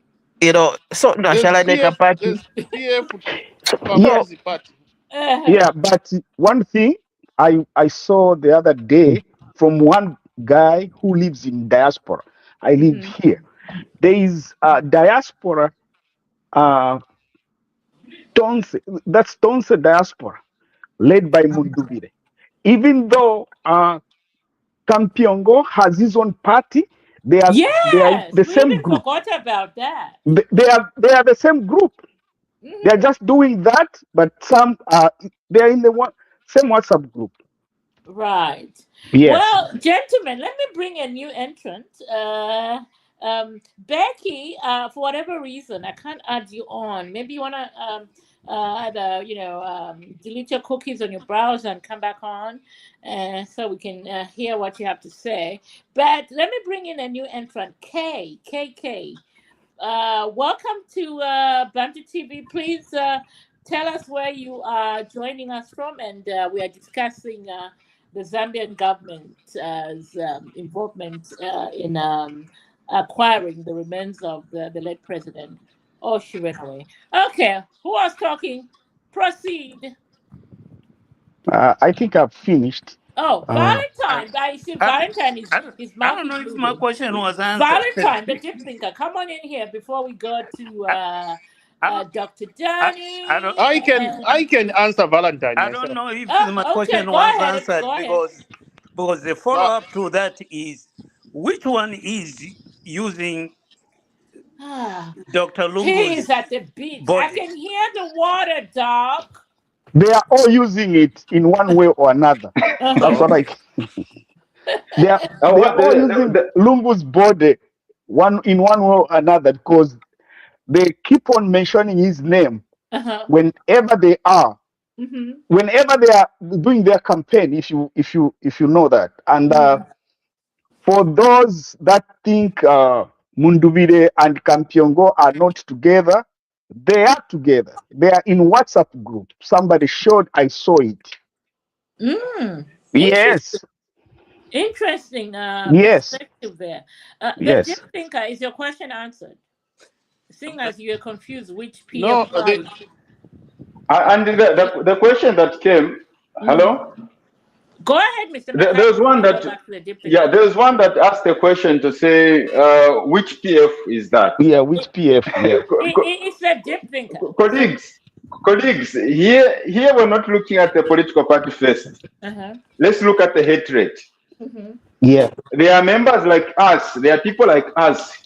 C: So
E: There's
C: National Neka party.
E: There's PF
F: Yeah,
E: Famosi party.
F: yeah, but one thing I saw the other day from one guy who lives in diaspora. I live here. There is a diaspora, Tonse, that's Tonse diaspora, led by Mundubire. Even though Kampiongo has his own party, they are
A: Yes,
F: the
A: we
F: same
A: even
F: group.
A: forgot about that.
F: They are the same group. They are just doing that, but some they are in the same WhatsApp group.
A: Right.
F: Yes.
A: Well, gentlemen, let me bring a new entrant. Becky, for whatever reason, I can't add you on. Maybe you want to either delete your cookies on your browser and come back on, so we can hear what you have to say. But let me bring in a new entrant, KK. Welcome to Bantu TV. Please tell us where you are joining us from, and we are discussing the Zambian government's involvement in acquiring the remains of the late president. Oh, she ran away. Okay, who was talking? Proceed.
F: I think I've finished.
A: Oh, Valentine. I see Valentine is his
H: I
A: mouth
H: don't know
A: is
H: if my
A: moving.
H: question was answered.
A: Valentine, the deep thinker, come on in here before we go to Dr. Danny.
E: I can answer Valentine
H: I
E: myself.
H: don't know if my
A: Okay,
H: question
A: go
H: was
A: ahead.
H: answered
A: Go ahead.
H: because the follow up to that is which one is using Dr. Lungu's
A: He is at the beach. I
H: body?
A: can hear the water, Doc.
F: They are all using it in one way or another. That's what I. They are all using Lungu's body in one way or another, because they keep on mentioning his name whenever they are.
A: Mm-hmm.
F: Whenever they are doing their campaign, if you know that. And for those that think Munduvire and Kampiongo are not together, they are together. They are in WhatsApp group. Somebody showed, I saw it. Yes.
A: Interesting
F: Yes.
A: perspective there.
F: Yes.
A: The deep thinker, is your question answered? Seeing as you're confused, which PF
E: No,
B: and the question that came, hello?
A: Go ahead, Mr.
B: There's one that, there's one that asked a question to say, which PF is that?
F: Yeah, which PF? Yeah.
A: It's the deep thinker.
B: Colleagues, here we're not looking at the political party first. Let's look at the hatred.
F: Yeah.
B: There are members like us, there are people like us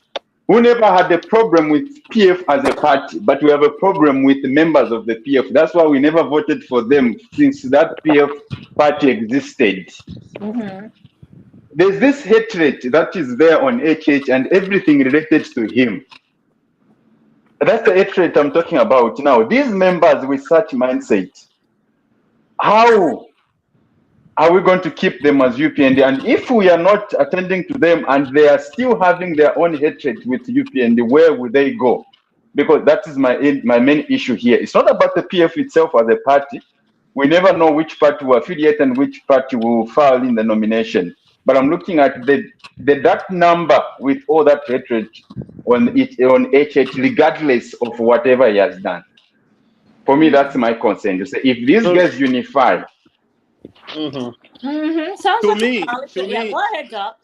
B: who never had a problem with PF as a party, but we have a problem with the members of the PF. That's why we never voted for them since that PF party existed. There's this hatred that is there on HH and everything related to him. That's the hatred I'm talking about now. These members with such mindset, how are we going to keep them as UPND? And if we are not attending to them and they are still having their own hatred with UPND, where will they go? Because that is my main issue here. It's not about the PF itself as a party. We never know which party will affiliate and which party will file in the nomination. But I'm looking at that number with all that hatred on HH, regardless of whatever he has done. For me, that's my concern. You say, if these guys unify,
A: Sounds
E: to
A: like
E: me,
A: yeah, go ahead, Doc.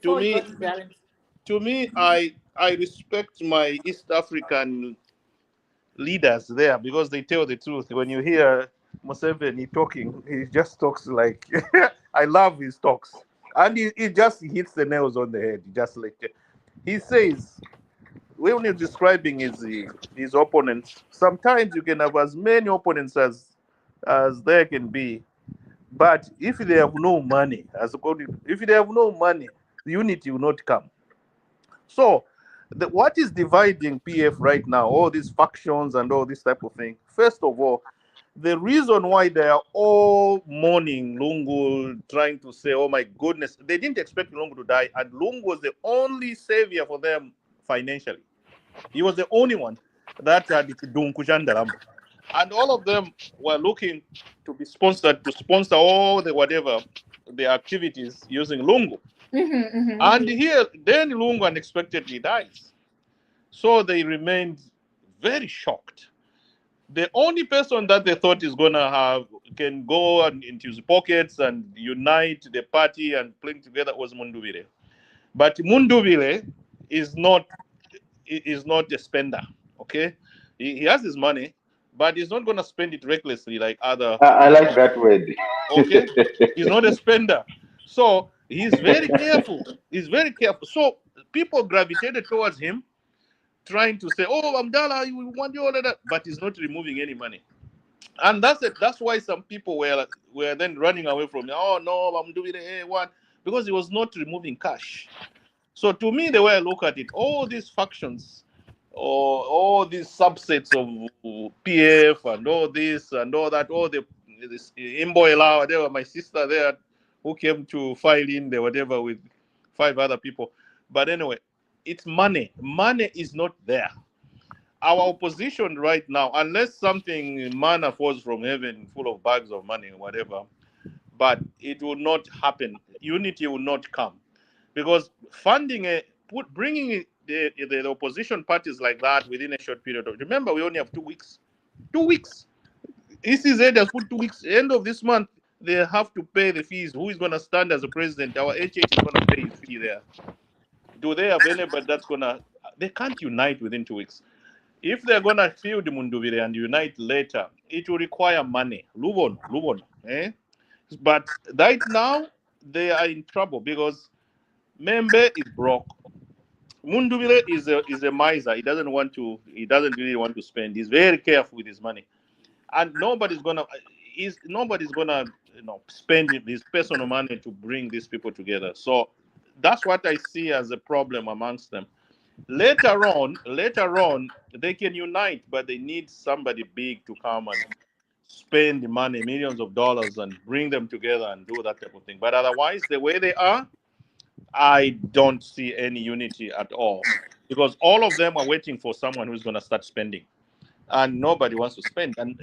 E: To me, I respect my East African leaders there because they tell the truth. When you hear Museveni talking, he just talks like I love his talks, and he just hits the nails on the head. Just like he says, when he's describing his opponents, sometimes you can have as many opponents as there can be. But if they have no money, if they have no money, the unity will not come. So, what is dividing PF right now, all these factions and all this type of thing? First of all, the reason why they are all mourning Lungu, trying to say, oh my goodness, they didn't expect Lungu to die, and Lungu was the only savior for them financially. He was the only one that had Dunkujandaram. And all of them were looking to be sponsored, to sponsor all the activities using Lungu. And here, then Lungu unexpectedly dies. So they remained very shocked. The only person that they thought is going to can go into his pockets and unite the party and bring together was Munduvire. But Munduvire is not a spender, okay? He has his money, but he's not going to spend it recklessly like other.
B: I like that word.
E: Okay, he's not a spender, so he's very careful. He's very careful. So people gravitated towards him, trying to say, "Oh, Amdala, we want you all of that," but he's not removing any money, and that's it. That's why some people were then running away from him. Oh no, I'm doing the A1 because he was not removing cash. So to me, the way I look at it, all these factions or all these subsets of PF and all this and all that, all this Imboela, whatever, my sister there who came to file in the whatever with 5 other people. But anyway, it's money. Money is not there. Our opposition right now, unless something manna falls from heaven full of bags of money or whatever, but it will not happen. Unity will not come, because funding bringing the opposition parties like that within a short period of, remember, we only have 2 weeks. 2 weeks. ECZ has put 2 weeks. End of this month, they have to pay the fees. Who is going to stand as a president? Our HH is going to pay his fee there. Do they have anybody that's going to? They can't unite within 2 weeks. If they're going to field Munduvire and unite later, it will require money. Lubon. Eh? But right now, they are in trouble because Membe is broke. Munduvire is a miser. He doesn't really want to spend. He's very careful with his money. And nobody's gonna spend his personal money to bring these people together. So that's what I see as a problem amongst them. Later on, they can unite, but they need somebody big to come and spend the money, millions of dollars, and bring them together and do that type of thing. But otherwise, the way they are, I don't see any unity at all, because all of them are waiting for someone who's going to start spending, and nobody wants to spend, and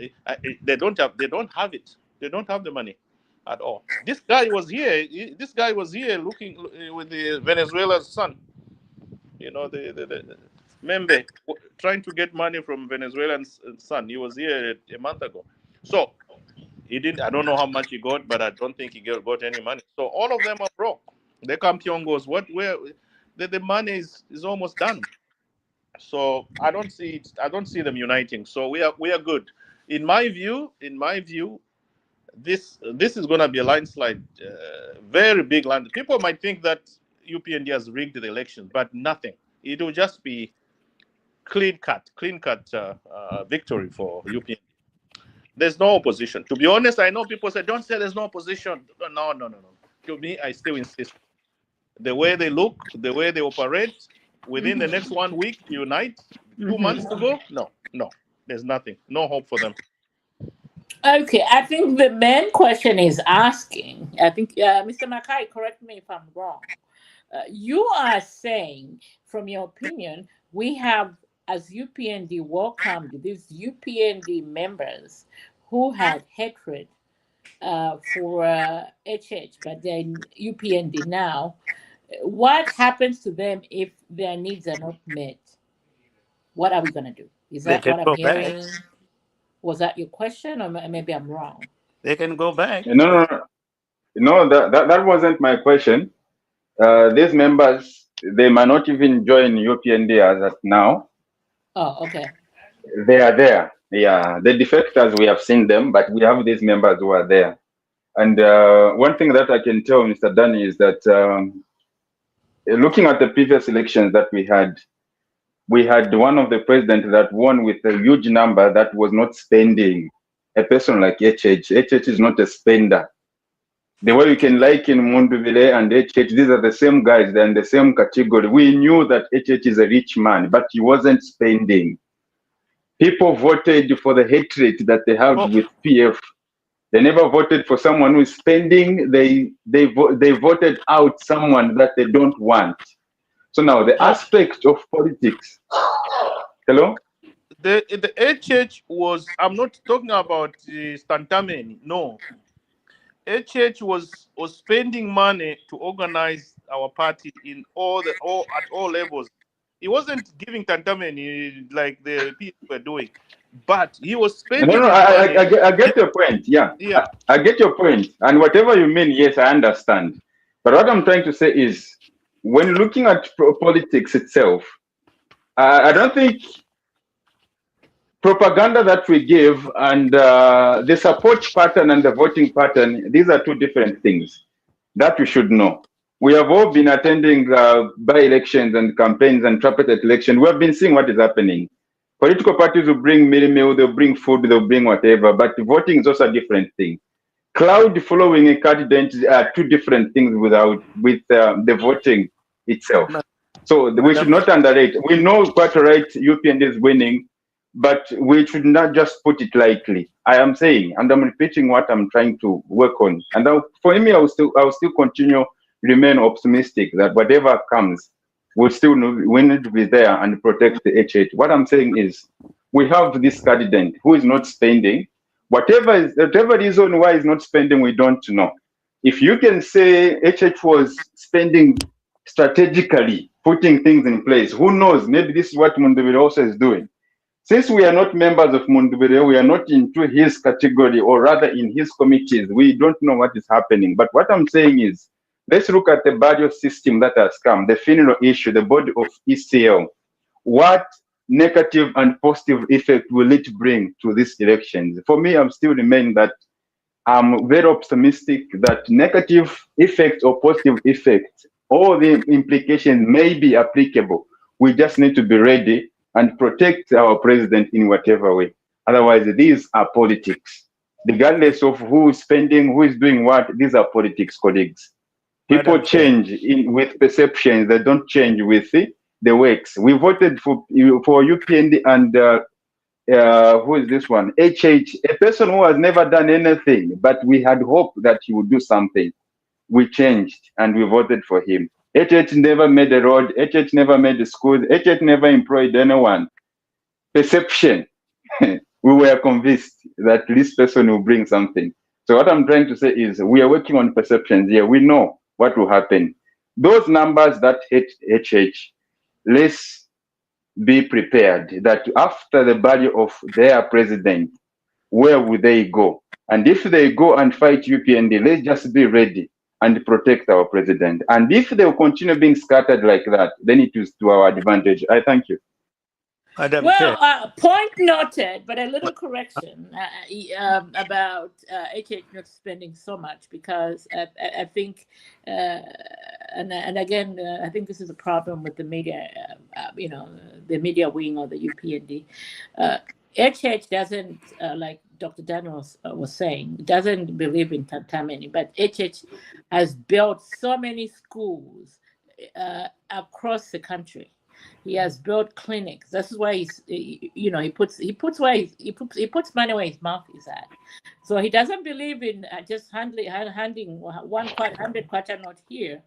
E: they don't have it. They don't have the money at all. This guy was here looking with the Venezuela's son. You know, the Membe, trying to get money from Venezuelan son. He was here a month ago. So he didn't. I don't know how much he got, but I don't think he got any money. So all of them are broke. They come Tiongos. The money is almost done. So I don't see it. I don't see them uniting. So we are good. In my view, this is going to be a landslide, very big land. People might think that UPND has rigged the elections, but nothing. It will just be clean cut victory for UPND. There's no opposition. To be honest, I know people say, don't say there's no opposition. No. To me, I still insist. The way they look, the way they operate, within the next 1 week, unite. 2 months to go? No. There's nothing. No hope for them.
A: Okay, I think the main question is asking, I think, Mr. Makai, correct me if I'm wrong. You are saying, from your opinion, we have, as UPND, welcomed these UPND members who had hatred for HH, but they're in UPND now. What happens to them if their needs are not met? What are we going to do? Is that what I'm hearing? Was that your question, or maybe I'm wrong?
H: They can go back.
B: No, that wasn't my question. These members, they might not even join UPND as of now.
A: Oh, okay.
B: They are there. Yeah, the defectors, we have seen them, but we have these members who are there. And one thing that I can tell Mr. Danny is that looking at the previous elections that we had one of the presidents that won with a huge number that was not spending. A person like HH is not a spender. The way you can liken Munduvile and HH, these are the same guys, they're in the same category. We knew that HH is a rich man, but he wasn't spending. People voted for the hatred that they have with PF. They never voted for someone who is spending. They voted out someone that they don't want. So now the aspect of politics. Hello?
E: The HH was, I'm not talking about Stantamen, no. HH was spending money to organize our party in at all levels. He wasn't giving Tantamen like the people were doing, but he was spending.
B: No, I get your point. Yeah. I get your point, and whatever you mean, yes, I understand. But what I'm trying to say is, when looking at politics itself, I don't think propaganda that we give and the support pattern and the voting pattern, these are two different things that we should know. We have all been attending by-elections and campaigns and tripartite elections. We have been seeing what is happening. Political parties will bring meal, they'll bring food, they'll bring whatever, but voting is also a different thing. Crowd following a candidate are two different things with the voting itself. So we should not underrate. We know quite right UPND is winning, but we should not just put it lightly. I am saying, and I'm repeating what I'm trying to work on. And for me, I will still continue remain optimistic that whatever comes, we need to be there and protect the HH. What I'm saying is, we have this candidate who is not spending. Whatever reason why he's not spending, we don't know. If you can say HH was spending strategically, putting things in place, who knows? Maybe this is what Mundubire also is doing. Since we are not members of Mundubire, we are not into his category, or rather in his committees. We don't know what is happening. But what I'm saying is, let's look at the barrier system that has come, the funeral issue, the body of ECL. What negative and positive effect will it bring to these elections? For me, I'm still remaining that I'm very optimistic that negative effect or positive effect, all the implications may be applicable. We just need to be ready and protect our president in whatever way. Otherwise, these are politics. Regardless of who is spending, who is doing what, these are politics, colleagues. People change with perceptions, they don't change with the works. We voted for UPND and who is this one? HH, a person who has never done anything, but we had hope that he would do something. We changed and we voted for him. HH never made a road, HH never made a school, HH never employed anyone. Perception. We were convinced that this person will bring something. So what I'm trying to say is, we are working on perceptions here. We know what will happen. Those numbers that hit HH, let's be prepared that after the body of their president, where will they go? And if they go and fight UPND, let's just be ready and protect our president. And if they will continue being scattered like that, then it is to our advantage. I thank you.
A: Point noted, but a little correction about HH not spending so much, because I think, and again, I think this is a problem with the media, the media wing or the UPND. HH doesn't, like Dr. Daniel was saying, doesn't believe in Tantamani, but HH has built so many schools across the country. He has built clinics. This is why he puts money where his mouth is at. So he doesn't believe in just handing 100 kwacha note here.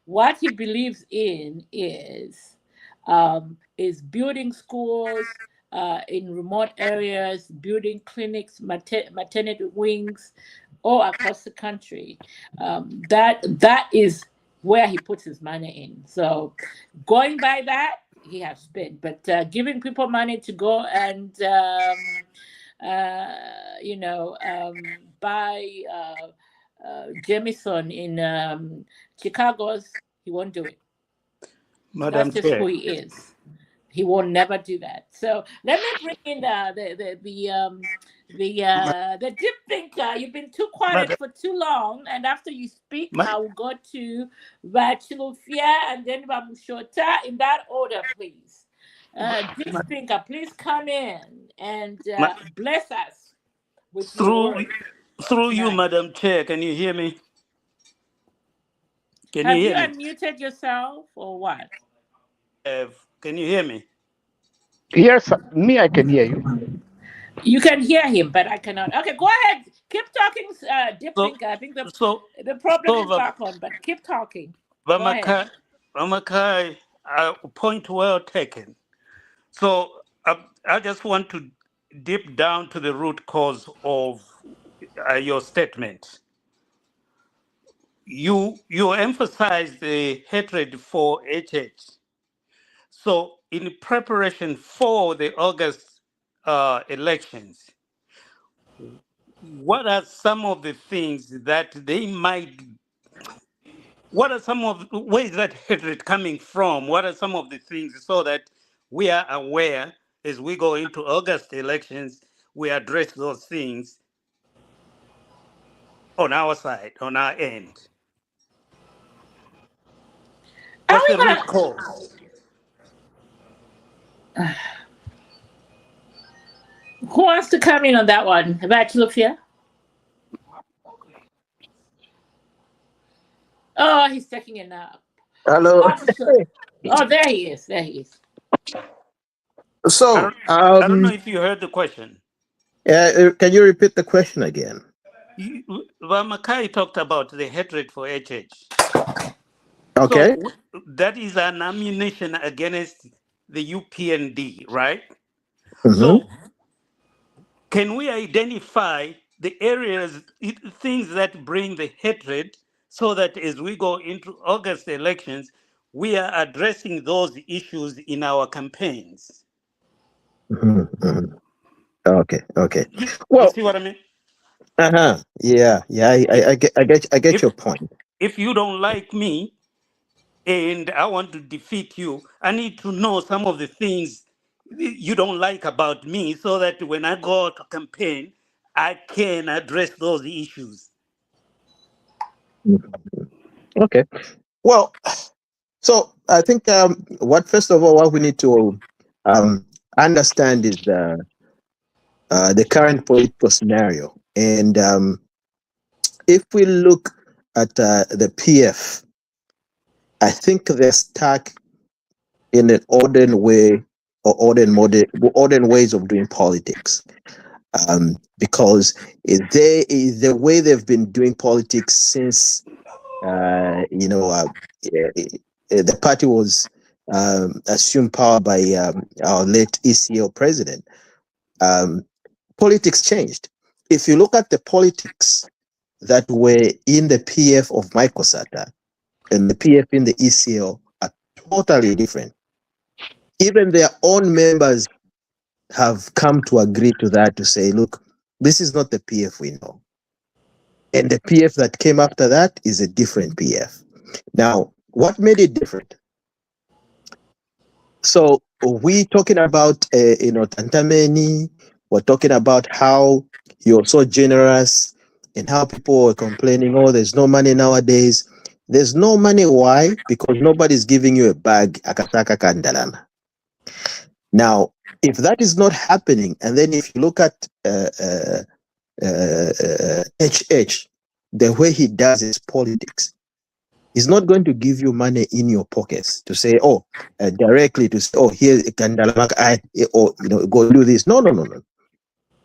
A: What he believes in is building schools in remote areas, building clinics, maternity wings, all across the country. That is where he puts his money in. So going by that, he has spent, but giving people money to go and buy Jameson in Chicago's, he won't do it. That's just who he is. He will never do that. So let me bring in the deep thinker. You've been too quiet for too long, and after you speak, I will go to Vachilufia and then Bamushota in that order, please. Deep thinker, please come in and bless us with
H: through you, Madam Chair. Can you hear me?
A: Have you unmuted yourself or what?
H: Can you hear me?
F: Yes, me, I can hear you.
A: You can hear him, but I cannot. Okay, go ahead. Keep talking, Deep Thinker. I think the problem is back on, but keep talking.
H: Ramakai, point well taken. So I just want to dip down to the root cause of your statement. You emphasize the hatred for HH. So in preparation for the August elections, what are some of the things that what are some of the ways that hatred coming from? What are some of the things so that we are aware as we go into August elections, we address those things on our side, on our end? What's the root cause?
A: Who wants to come in on that one? Vachilufia? Oh, he's taking a nap.
C: Hello.
A: Oh, there he is. There he is.
C: So,
H: I don't know if you heard the question.
C: can you repeat the question again?
H: Makai talked about the hatred for HH.
C: Okay.
H: So that is an ammunition against the UPND, right?
C: Mhm.
H: So can we identify the areas, things that bring the hatred, so that as we go into August elections, we are addressing those issues in our campaigns?
C: Mhm, mhm. Okay.
H: You
C: Well,
H: see what I mean?
C: yeah. I get your point.
H: If you don't like me and I want to defeat you, I need to know some of the things you don't like about me, so that when I go to campaign, I can address those issues.
C: Mhm. Okay. Well, so I think first of all, what we need to understand is the current political scenario, and if we look at the PF, I think they're stuck in an ordered way or ordered ways of doing politics. Because the way they've been doing politics since the party was assumed power by our late ECL president. Politics changed. If you look at the politics that were in the PF of Michael Sata and the PF in the ECL are totally different. Even their own members have come to agree to that, to say, look, this is not the PF we know. And the PF that came after that is a different PF. Now, what made it different? So we talking about, Tantameni, we're talking about how you're so generous and how people were complaining, oh, there's no money nowadays. There's no money. Why? Because nobody's giving you a bag, akasaka kandalama. Now, if that is not happening, and then if you look at HH, the way he does his politics, he's not going to give you money in your pockets to say, directly to say, oh, here, go do this. No.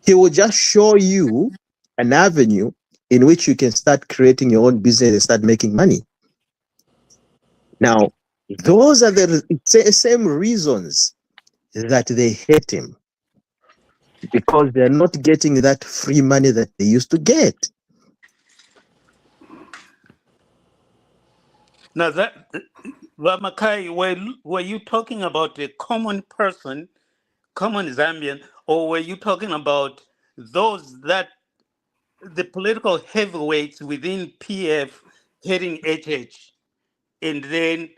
C: He will just show you an avenue in which you can start creating your own business and start making money. Now, those are the same reasons that they hate him, because they're not getting that free money that they used to get.
H: Now that, Makai, were you talking about a common person, common Zambian, or were you talking about those that the political heavyweights within PF heading HH, and then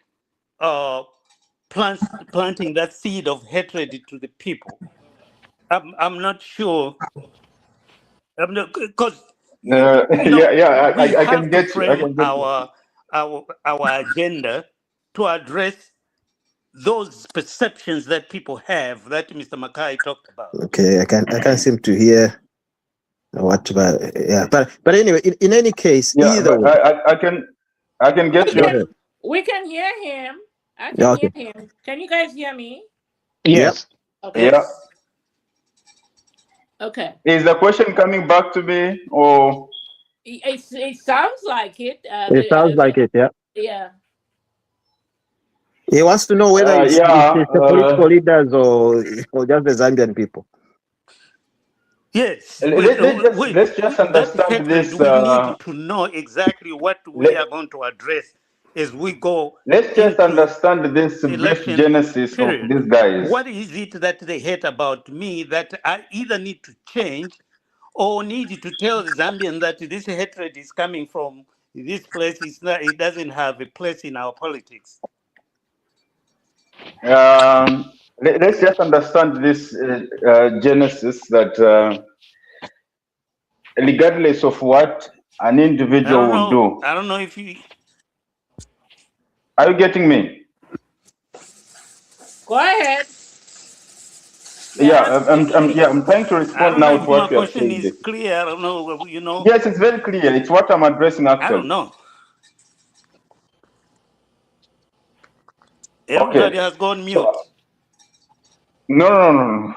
H: planting that seed of hatred to the people? I'm not sure. I'm not, because we
B: I
H: have
B: can
H: to
B: get you. I
H: frame
B: can get you.
H: our agenda to address those perceptions that people have, that Mr. Makai talked about.
C: Okay, I can't seem to hear what about, yeah, but anyway, in any case,
B: Yeah,
C: either
B: but
C: way.
B: I can get you.
A: We can hear him. I can hear him. Can you guys hear me?
F: Yes.
A: Okay.
B: Yeah.
A: Okay.
B: Is the question coming back to me, or?
A: It sounds like it.
C: It sounds like it, yeah.
A: Yeah.
C: He wants to know whether it's the political leaders or just the Zambian people.
H: Yes.
B: Let's just understand this.
H: We need to know exactly what we are going to address as we go.
B: Let's just understand this brief
H: election
B: genesis
H: period.
B: of these guys.
H: What is it that they hate about me that I either need to change or need to tell the Zambian that this hatred is coming from this place? It doesn't have a place in our politics.
B: Let's just understand this genesis, that regardless of what an individual will do.
H: I don't know if you...
B: Are you getting me?
A: Go ahead.
B: I'm trying to respond now to what you have said.
H: My question is clear. I don't know,
B: Yes, it's very clear. It's what I'm addressing, actually.
H: I don't know. Everybody has gone mute.
B: So, no.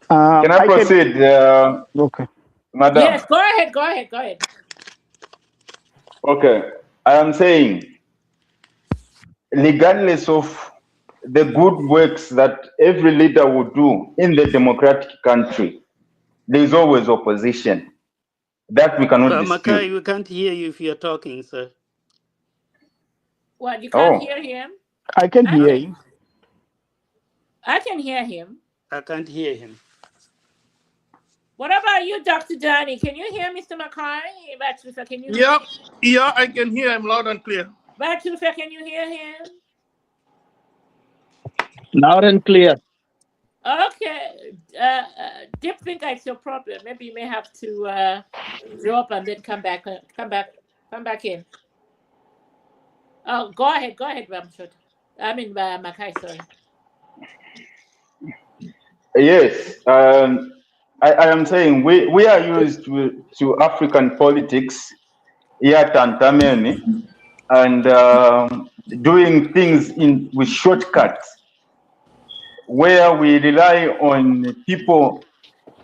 B: Can I proceed,
F: Okay.
B: Madam?
A: Yes, go ahead.
B: Okay. I am saying, regardless of the good works that every leader would do in the democratic country, there is always opposition. That we cannot dispute.
H: Makai, we can't hear you if you're talking, sir.
A: What, you can't hear him?
F: I can hear him.
A: I can hear him.
H: I can't hear him.
A: What about you, Dr. Danny? Can you hear Mr. Makai? Can you?
E: Yeah, I can hear him loud and clear.
A: Batufa, can you hear him?
F: Loud and clear.
A: Okay. Dip think it's your problem. Maybe you may have to drop and then come back in. Oh, go ahead, Ramshot. I mean, Makai, sorry.
B: Yes, I am saying we are used to African politics here at Tantameni and doing things with shortcuts where we rely on people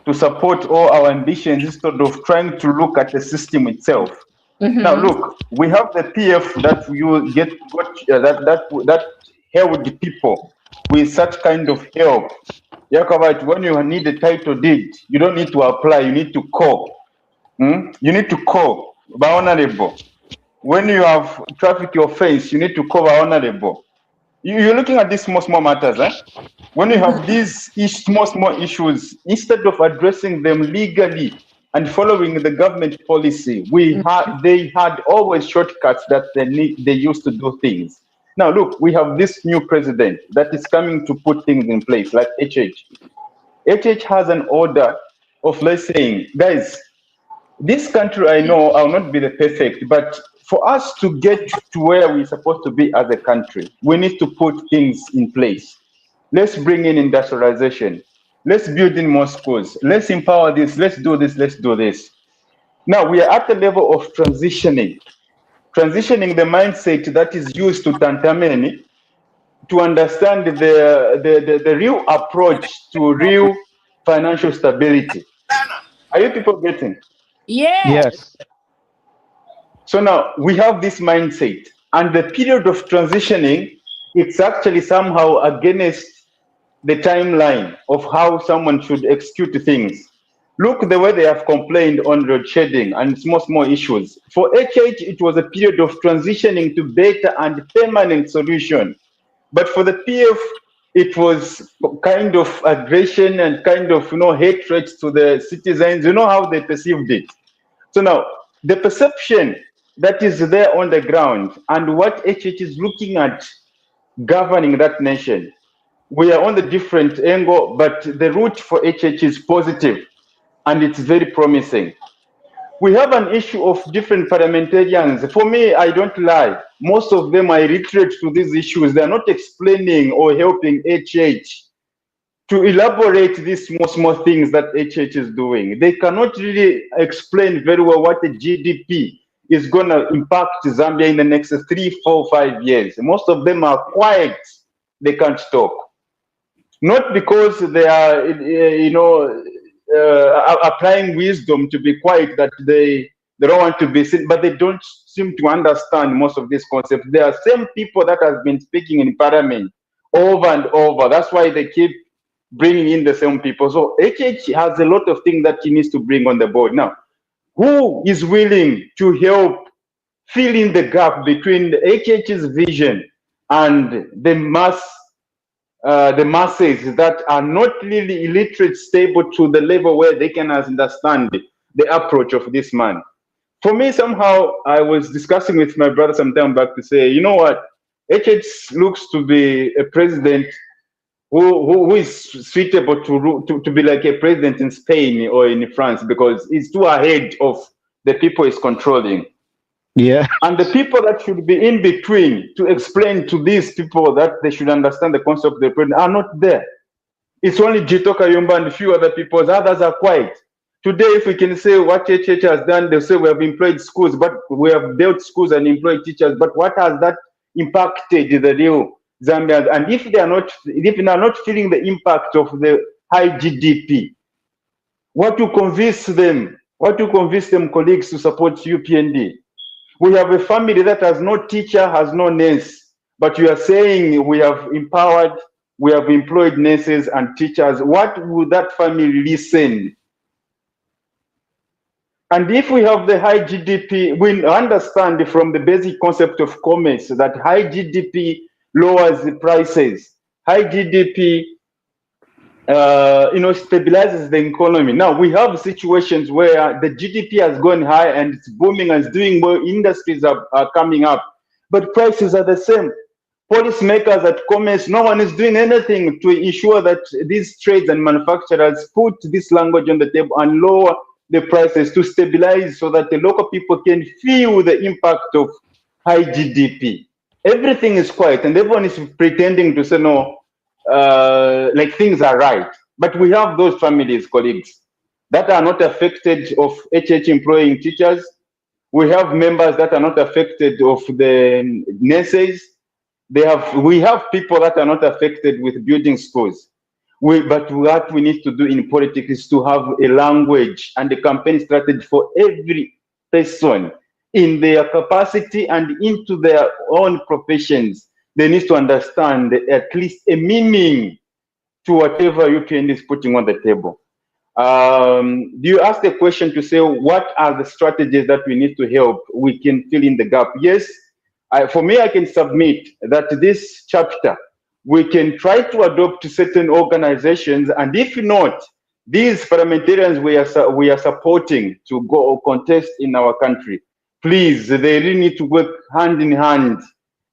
B: to support all our ambitions instead of trying to look at the system itself. Now, look, we have the PF that you that held people with such kind of help. Yakavite, when you need a title deed, you don't need to apply, you need to call. You need to call by honorable. When you have traffic offense, you need to call by honorable. You're looking at these small matters, eh? When you have these small issues, instead of addressing them legally and following the government policy, they had always shortcuts that they used to do things. Now, look, we have this new president that is coming to put things in place, like HH. HH has an order of, let's say, guys, this country, I know I'll not be the perfect, but for us to get to where we're supposed to be as a country, we need to put things in place. Let's bring in industrialization. Let's build in more schools. Let's empower this. Let's do this. Let's do this. Now, we are at the level of transitioning the mindset that is used to Tantameni to understand the real approach to real financial stability. Are you people getting?
A: Yes.
B: So now we have this mindset, and the period of transitioning, it's actually somehow against the timeline of how someone should execute things. Look the way they have complained on road shedding and small issues. For HH, it was a period of transitioning to better and permanent solution. But for the PF, it was kind of aggression and kind of hatred to the citizens. You know how they perceived it. So now the perception that is there on the ground and what HH is looking at governing that nation, we are on the different angle, but the route for HH is positive and it's very promising. We have an issue of different parliamentarians. For me, I don't lie. Most of them are illiterate to these issues. They're not explaining or helping HH to elaborate these small things that HH is doing. They cannot really explain very well what the GDP is going to impact Zambia in the next 3, 4, 5 years. Most of them are quiet. They can't talk. Not because they are, applying wisdom to be quiet, that they don't want to be seen, but they don't seem to understand most of these concepts. There are same people that have been speaking in parliament over and over. That's why they keep bringing in the same people. So HH has a lot of things that he needs to bring on the board. Now, who is willing to help fill in the gap between the HH's vision and the masses that are not really illiterate, stable to the level where they can understand the approach of this man? For me, somehow, I was discussing with my brother some time back to say, you know what, HH looks to be a president who is suitable to be like a president in Spain or in France, because he's too ahead of the people he's controlling.
F: Yeah.
B: And the people that should be in between to explain to these people that they should understand the concept of the president are not there. It's only Jito Kayumba and a few other people. The others are quiet. Today, if we can say what HH has done, they say we have employed schools, but we have built schools and employed teachers. But what has that impacted the real Zambians. And if they are not feeling the impact of the high GDP, what to convince them? What to convince them, colleagues, to support UPND? We have a family that has no teacher, has no nurse, but you are saying we have empowered, we have employed nurses and teachers. What would that family listen? And if we have the high GDP, we understand from the basic concept of commerce that high GDP lowers the prices. High GDP stabilizes the economy. Now we have situations where the GDP has gone high and it's booming and it's doing well, industries are coming up, but prices are the same. Policymakers at commerce, no one is doing anything to ensure that these trades and manufacturers put this language on the table and lower the prices to stabilize so that the local people can feel the impact of high GDP. Everything is quiet and everyone is pretending to say no, like things are right. But we have those families, colleagues, that are not affected of HH employing teachers. We have members that are not affected of the nurses. We have people that are not affected with building schools. But what we need to do in politics is to have a language and a campaign strategy for every person in their capacity and into their own professions. They need to understand at least a meaning to whatever UPN is putting on the table. Do you ask the question to say, what are the strategies that we need to help? We can fill in the gap. Yes, for me, I can submit that this chapter, we can try to adopt to certain organizations, and if not, these parliamentarians we are supporting to go or contest in our country, please, they really need to work hand in hand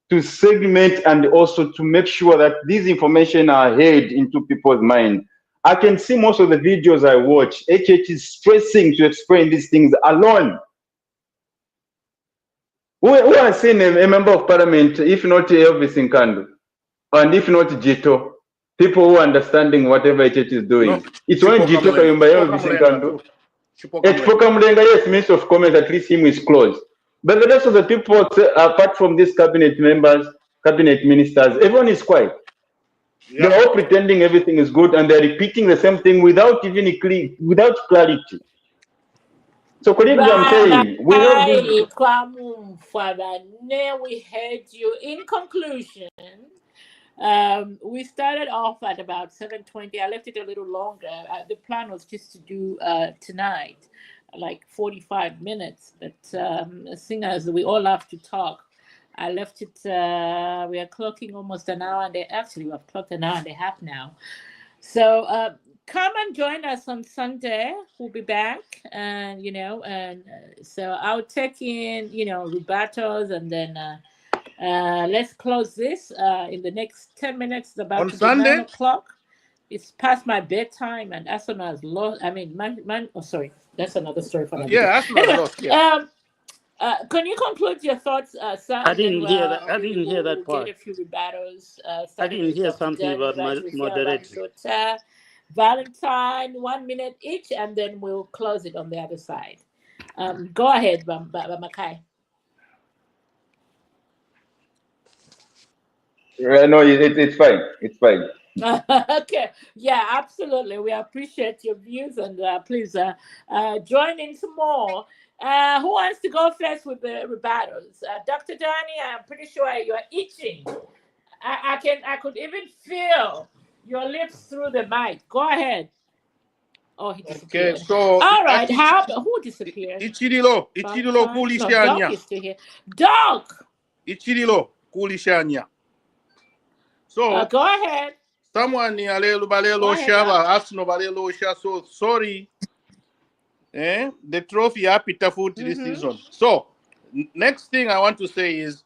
B: to segment and also to make sure that these information are heard into people's mind. I can see most of the videos I watch, HH is stressing to explain these things alone. Who has seen a member of parliament, if not Elvis Nkando, and if not Jito, people who are understanding whatever HH is doing?
E: No,
B: It's only Jito Kayumba, Elvis Nkando. Chipoka Mlenga, yes, Minister of Commerce, at least him is close. But the rest of the people, apart from these cabinet members, cabinet ministers, everyone is quiet. Yeah. They're all pretending everything is good and they're repeating the same thing without even without clarity. So, colleagues, I'm saying, we have this.
A: We heard you. In conclusion, we started off at about 7:20. I left it a little longer. The plan was just to do tonight, like 45 minutes. But seeing as we all have to talk, I left it. We are clocking almost an hour, and actually we have clocked an hour and a half now. So come and join us on Sunday. We'll be back, and so I'll take in rebuttals, and then let's close this in the next 10 minutes. It's about
E: on Sunday?
A: 9 o'clock. It's past my bedtime, and Arsenal has lost. I mean, sorry, that's another story for another day.
E: Arsenal lost. Yeah.
A: Can you conclude your thoughts, sir?
H: I didn't hear that. I didn't hear that part.
A: Get a few rebuttals.
H: I didn't hear something about moderating.
A: Valentine, 1 minute each, and then we'll close it on the other side. Go ahead, Makai.
B: No, it's fine. It's fine.
A: Okay. Yeah, absolutely. We appreciate your views, and please join in some more. Who wants to go first with the rebuttals? Dr. Dani, I'm pretty sure you're itching. I could even feel your lips through the mic. Go ahead. Oh, he disappeared.
E: Okay, so
A: all right. Who disappeared?
E: Ichirilo Kulishanya.
A: No, Doc is still here. Doc.
E: Ichirilo Kulishanya. So
A: go ahead.
E: Someone Alelu Balelo Shava, Arsenal Balelo Sha. So sorry. The trophy happy foot this season. So next thing I want to say is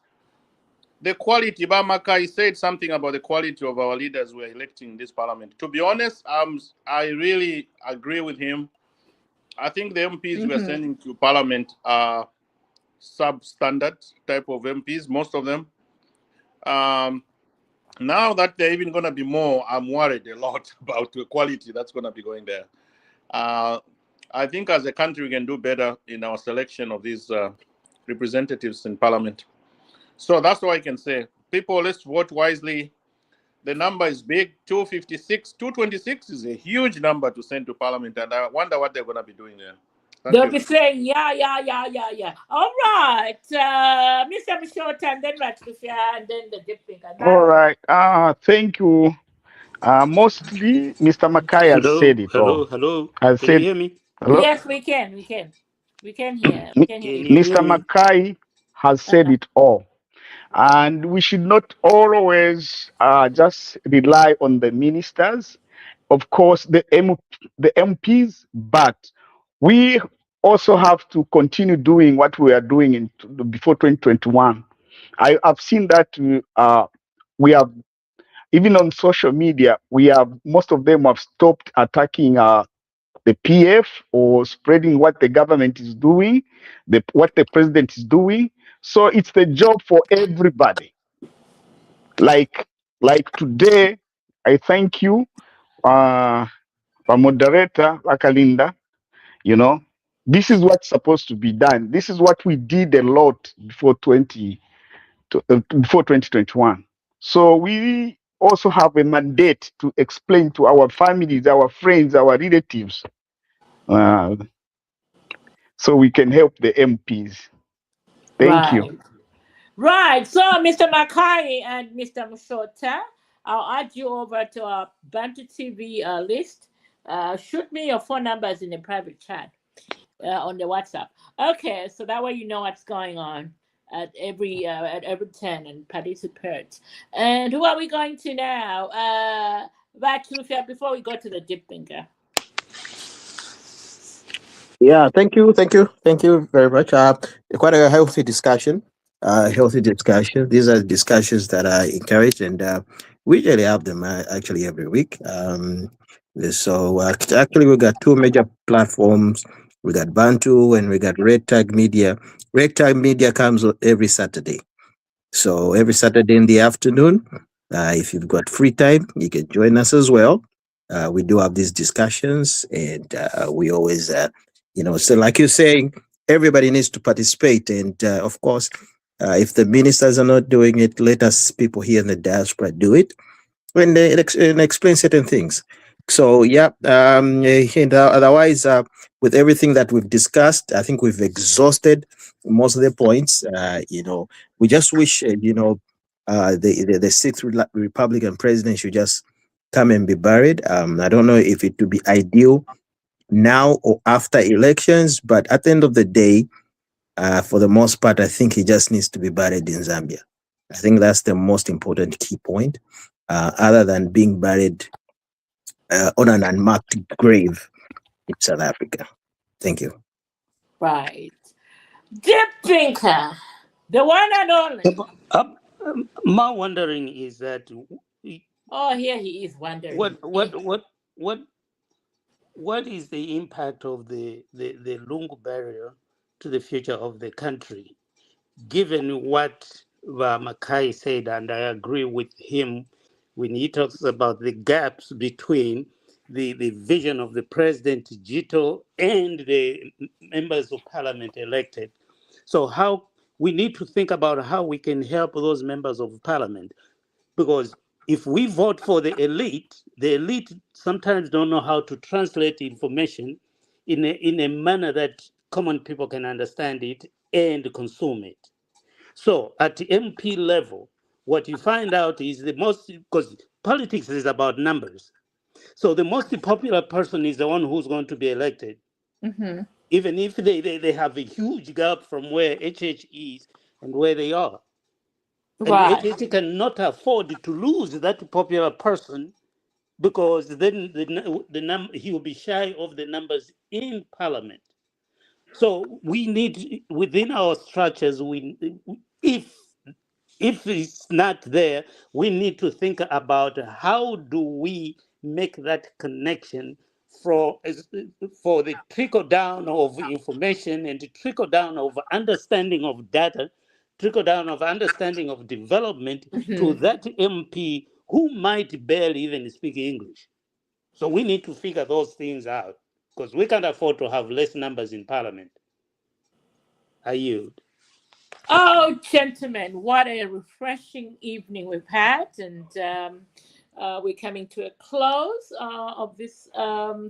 E: the quality. Bamakai said something about the quality of our leaders we're electing in this parliament. To be honest, I really agree with him. I think the MPs we're sending to parliament are substandard type of MPs, most of them. Now that they're even going to be more, I'm worried a lot about the quality that's going to be going there. I think as a country, we can do better in our selection of these representatives in parliament. So that's all I can say. People, let's vote wisely. The number is big, 256. 226 is a huge number to send to Parliament, and I wonder what they're going to be doing there. Thank
A: They'll
E: you.
A: be saying, yeah. All right. Mr. Mishota, and then Ratufia, and then the dip finger.
F: All right. Thank you. Mostly, Mr. Mackay has said it all.
H: Hello.
F: Has
H: Can you
F: said
H: hear me?
F: hello.
A: Yes, we can. We can hear. We can hear
H: Can
A: you.
H: you hear
F: Mr.
H: me?
F: Mackay has said it all. And we should not always just rely on the ministers, of course, the MPs, but we also have to continue doing what we are doing before 2021. I've seen that we have, even on social media, most of them have stopped attacking the PF or spreading what the government is doing, what the president is doing. So it's the job for everybody. Like today, I thank you, our moderator, Lakalinda. You know, this is what's supposed to be done. This is what we did a lot before 2021. So we also have a mandate to explain to our families, our friends, our relatives, so we can help the MPs. Thank you.
A: Right. So, Mr. Mackay and Mr. Mishota, I'll add you over to our Bantu TV list. Shoot me your phone numbers in the private chat on the WhatsApp. Okay, so that way you know what's going on at every 10 and participate. And who are we going to now? Ratufia, before we go to the dip finger.
C: Yeah, thank you very much. Quite a healthy discussion. These are discussions that I encourage, and we usually have them actually every week. So actually, we got two major platforms. We got Bantu and we got Red Tag Media. Red Tag Media comes every Saturday. So every Saturday in the afternoon, if you've got free time, you can join us as well. We do have these discussions, and we always, so like you're saying, everybody needs to participate. And of course, if the ministers are not doing it, let us people here in the diaspora do it and explain certain things. So yeah, and otherwise, with everything that we've discussed, I think we've exhausted most of the points. We just wish the sixth Republican president should just come and be buried. I don't know if it would be ideal now or after elections, but at the end of the day, for the most part, I think he just needs to be buried in Zambia. I think that's the most important key point, other than being buried on an unmarked grave in South Africa. Thank you.
A: Right. Dip Thinker, the one and only.
H: My wondering is that.
A: Oh, here he is wondering.
H: What is the impact of the Lungu barrier to the future of the country, given what Mackay said, and I agree with him when he talks about the gaps between the vision of the President Jito and the members of parliament elected. So how we need to think about how we can help those members of parliament, because if we vote for the elite sometimes don't know how to translate information in a manner that common people can understand it and consume it. So at the MP level, what you find out is because politics is about numbers. So the most popular person is the one who's going to be elected.
A: Mm-hmm.
H: Even if they have a huge gap from where HH is and where they are.
A: Right.
H: And HH cannot afford to lose that popular person, because then he will be shy of the numbers in parliament. So we need, within our structures, if it's not there, we need to think about how do we make that connection for the trickle down of information and the trickle down of understanding of data, trickle down of understanding of development to that MP who might barely even speak English. So we need to figure those things out, because we can't afford to have less numbers in parliament. I yield.
A: Oh, Well, gentlemen, what a refreshing evening we've had, and we're coming to a close of this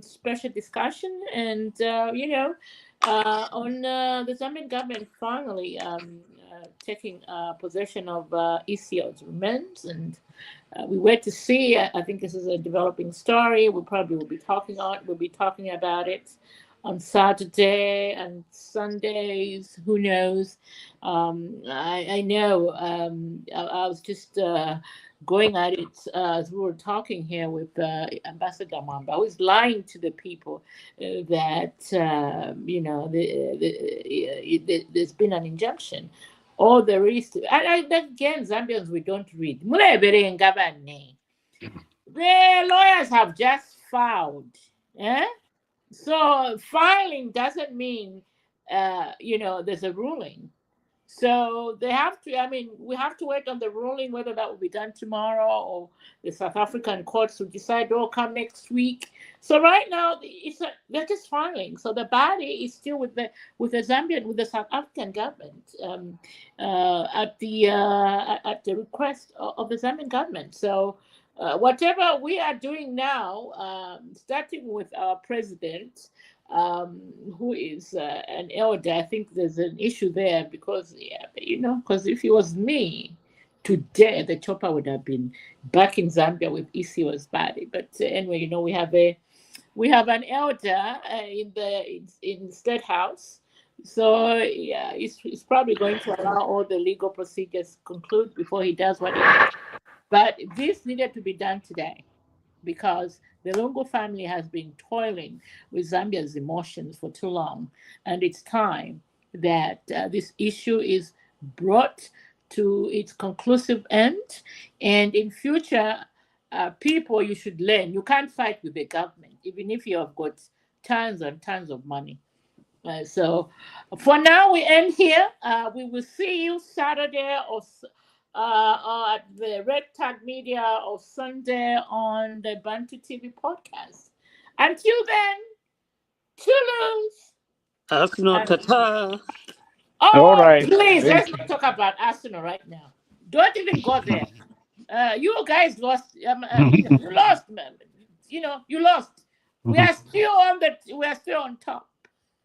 A: special discussion. And on the Zambian government finally taking possession of ECL's remains, and we wait to see. I think this is a developing story. We probably will be talking about it on Saturday and Sundays. Who knows? I know. I was just going at it as we were talking here with Ambassador Mamba. I was lying to the people that there's been an injunction. All there is to, again, Zambians, we don't read. The lawyers have just filed. So filing doesn't mean, there's a ruling. So they have to, we have to wait on the ruling, whether that will be done tomorrow or the South African courts will decide, come next week. So right now, they're just filing. So the body is still with the South African government at the request of the Zambian government. So whatever we are doing now, starting with our president, who is an elder, I think there's an issue there because if it was me, today the chopper would have been back in Zambia with ECL's body. But anyway, we have an elder in the State House. So yeah, he's probably going to allow all the legal procedures conclude before he does what he does. But this needed to be done today because the Lungu family has been toiling with Zambia's emotions for too long. And it's time that this issue is brought to its conclusive end. And in future, people, you should learn. You can't fight with the government, even if you have got tons and tons of money. So for now, we end here. We will see you Saturday or at the Red Tag Media or Sunday on the Bantu TV podcast. Until then, toodles.
H: Arsenal Tata.
F: All right.
A: Please, let's not talk about Arsenal right now. Don't even go there. You guys lost. You lost, man. You lost. We are still on top.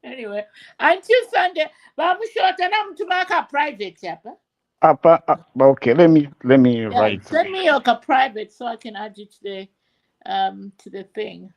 A: Anyway, until Sunday, but I'm sure I'm to make a private chapter.
F: Okay, let me write.
A: Send me your private so I can add you to the thing.